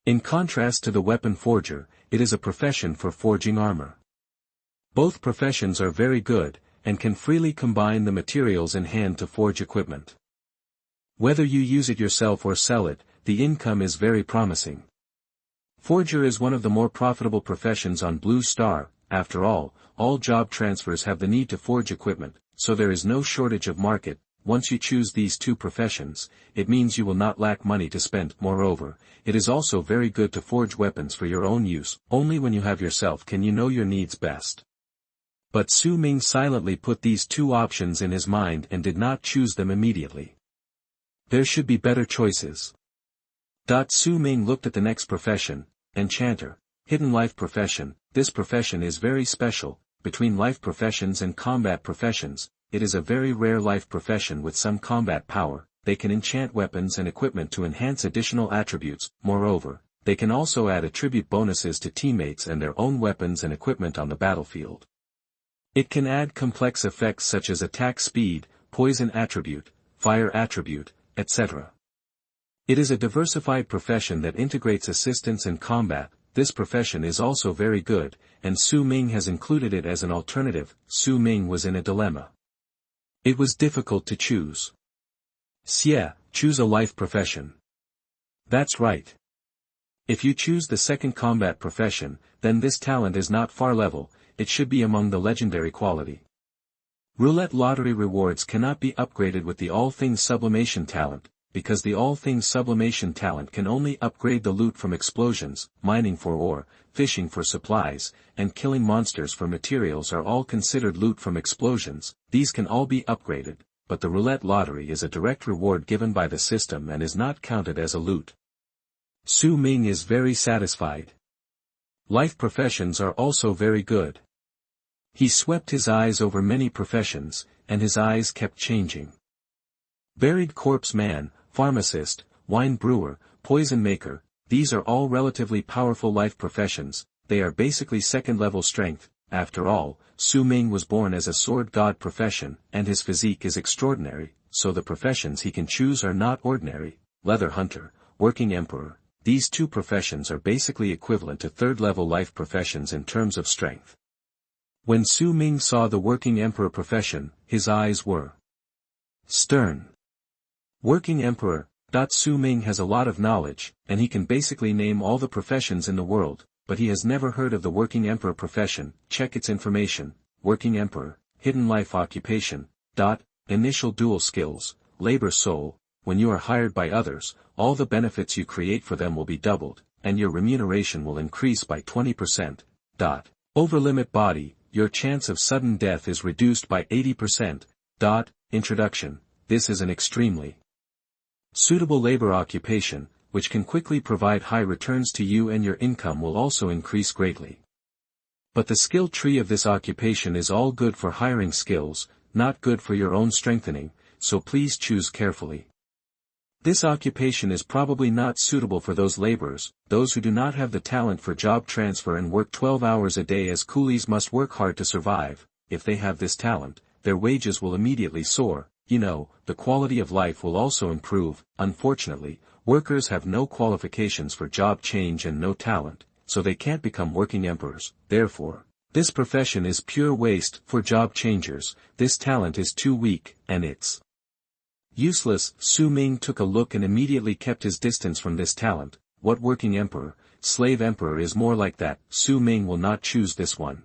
In contrast to the Weapon Forger, it is a profession for forging armor. Both professions are very good, and can freely combine the materials in hand to forge equipment. Whether you use it yourself or sell it, the income is very promising. Forger is one of the more profitable professions on Blue Star. After all job transfers have the need to forge equipment, so there is no shortage of market. Once you choose these two professions, it means you will not lack money to spend. Moreover, it is also very good to forge weapons for your own use. Only when you have yourself can you know your needs best. But Su Ming silently put these two options in his mind and did not choose them immediately. There should be better choices. Su Ming looked at the next profession, Enchanter, hidden life profession. This profession is very special. Between life professions and combat professions, it is a very rare life profession with some combat power. They can enchant weapons and equipment to enhance additional attributes. Moreover, they can also add attribute bonuses to teammates and their own weapons and equipment on the battlefield. It can add complex effects such as attack speed, poison attribute, fire attribute, etc. It is a diversified profession that integrates assistance and combat. This profession is also very good, and Su Ming has included it as an alternative. Su Ming was in a dilemma. It was difficult to choose. Choose a life profession. That's right. If you choose the second combat profession, then this talent is not far level, it should be among the legendary quality. Roulette lottery rewards cannot be upgraded with the All Things Sublimation talent, because the All Things Sublimation talent can only upgrade the loot from explosions. Mining for ore, fishing for supplies, and killing monsters for materials are all considered loot from explosions. These can all be upgraded, but the roulette lottery is a direct reward given by the system and is not counted as a loot. Su Ming is very satisfied. Life professions are also very good. He swept his eyes over many professions, and his eyes kept changing. Buried corpse man, pharmacist, wine brewer, poison maker, these are all relatively powerful life professions. They are basically second-level strength. After all, Su Ming was born as a sword god profession, and his physique is extraordinary, so the professions he can choose are not ordinary. Leather hunter, working emperor. These two professions are basically equivalent to third-level life professions in terms of strength. When Su Ming saw the working emperor profession, his eyes were stern. Working emperor. Su Ming has a lot of knowledge, and he can basically name all the professions in the world, but he has never heard of the working emperor profession. Check its information. Working emperor, hidden life occupation. Initial dual skills, labor soul. When you are hired by others, all the benefits you create for them will be doubled, and your remuneration will increase by 20%. Over limit body, your chance of sudden death is reduced by 80%. Introduction. This is an extremely suitable labor occupation, which can quickly provide high returns to you, and your income will also increase greatly. But the skill tree of this occupation is all good for hiring skills, not good for your own strengthening, so please choose carefully. This occupation is probably not suitable for those laborers, those who do not have the talent for job transfer and work 12 hours a day, as coolies must work hard to survive. If they have this talent, their wages will immediately soar. The quality of life will also improve. Unfortunately, workers have no qualifications for job change and no talent, so they can't become working emperors. Therefore, this profession is pure waste for job changers. This talent is too weak, and it's useless. Su Ming took a look and immediately kept his distance from this talent. What working emperor, slave emperor is more like that? Su Ming will not choose this one.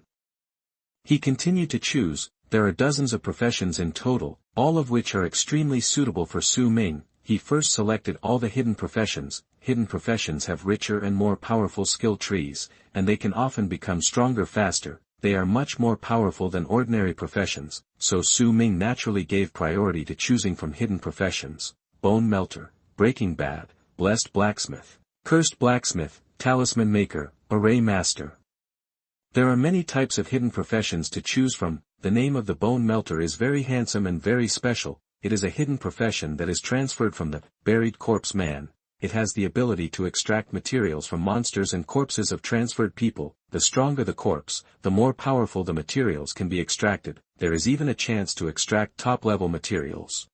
He continued to choose. There are dozens of professions in total, all of which are extremely suitable for Su Ming. He first selected all the hidden professions. Hidden professions have richer and more powerful skill trees, and they can often become stronger faster. They are much more powerful than ordinary professions, so Su Ming naturally gave priority to choosing from hidden professions. Bone melter, breaking bad, blessed blacksmith, cursed blacksmith, talisman maker, array master. There are many types of hidden professions to choose from. The name of the bone melter is very handsome and very special. It is a hidden profession that is transferred from the buried corpse man. It has the ability to extract materials from monsters and corpses of transferred people. The stronger the corpse, the more powerful the materials can be extracted. There is even a chance to extract top-level materials.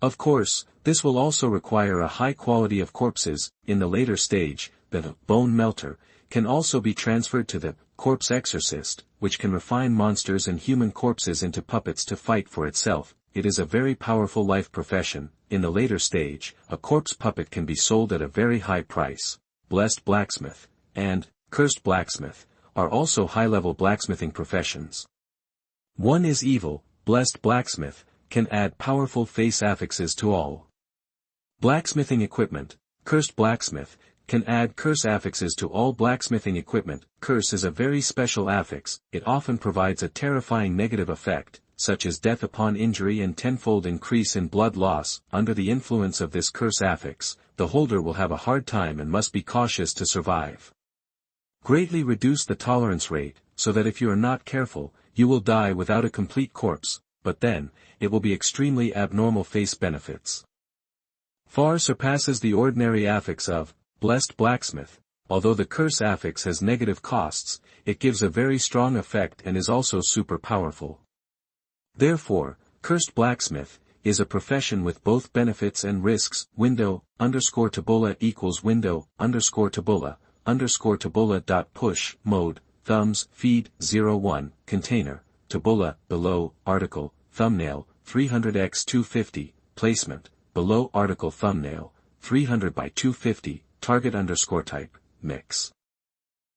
Of course, this will also require a high quality of corpses. In the later stage, the bone melter can also be transferred to the corpse exorcist, which can refine monsters and human corpses into puppets to fight for itself. It is a very powerful life profession. In the later stage, a corpse puppet can be sold at a very high price. Blessed blacksmith and cursed blacksmith are also high-level blacksmithing professions. One is evil. Blessed blacksmith can add powerful face affixes to all blacksmithing equipment. Cursed blacksmith can add curse affixes to all blacksmithing equipment. Curse is a very special affix. It often provides a terrifying negative effect, such as death upon injury and tenfold increase in blood loss. Under the influence of this curse affix, the holder will have a hard time and must be cautious to survive. Greatly reduce the tolerance rate, so that if you are not careful, you will die without a complete corpse, but then, it will be extremely abnormal face benefits. Far surpasses the ordinary affix of blessed blacksmith. Although the curse affix has negative costs, it gives a very strong effect and is also super powerful. Therefore, cursed blacksmith is a profession with both benefits and risks. Window_tabula equals window_tabula .push mode thumbs feed 01 container tabula below article thumbnail 300x250 placement below article thumbnail 300 by 250 target_type mix.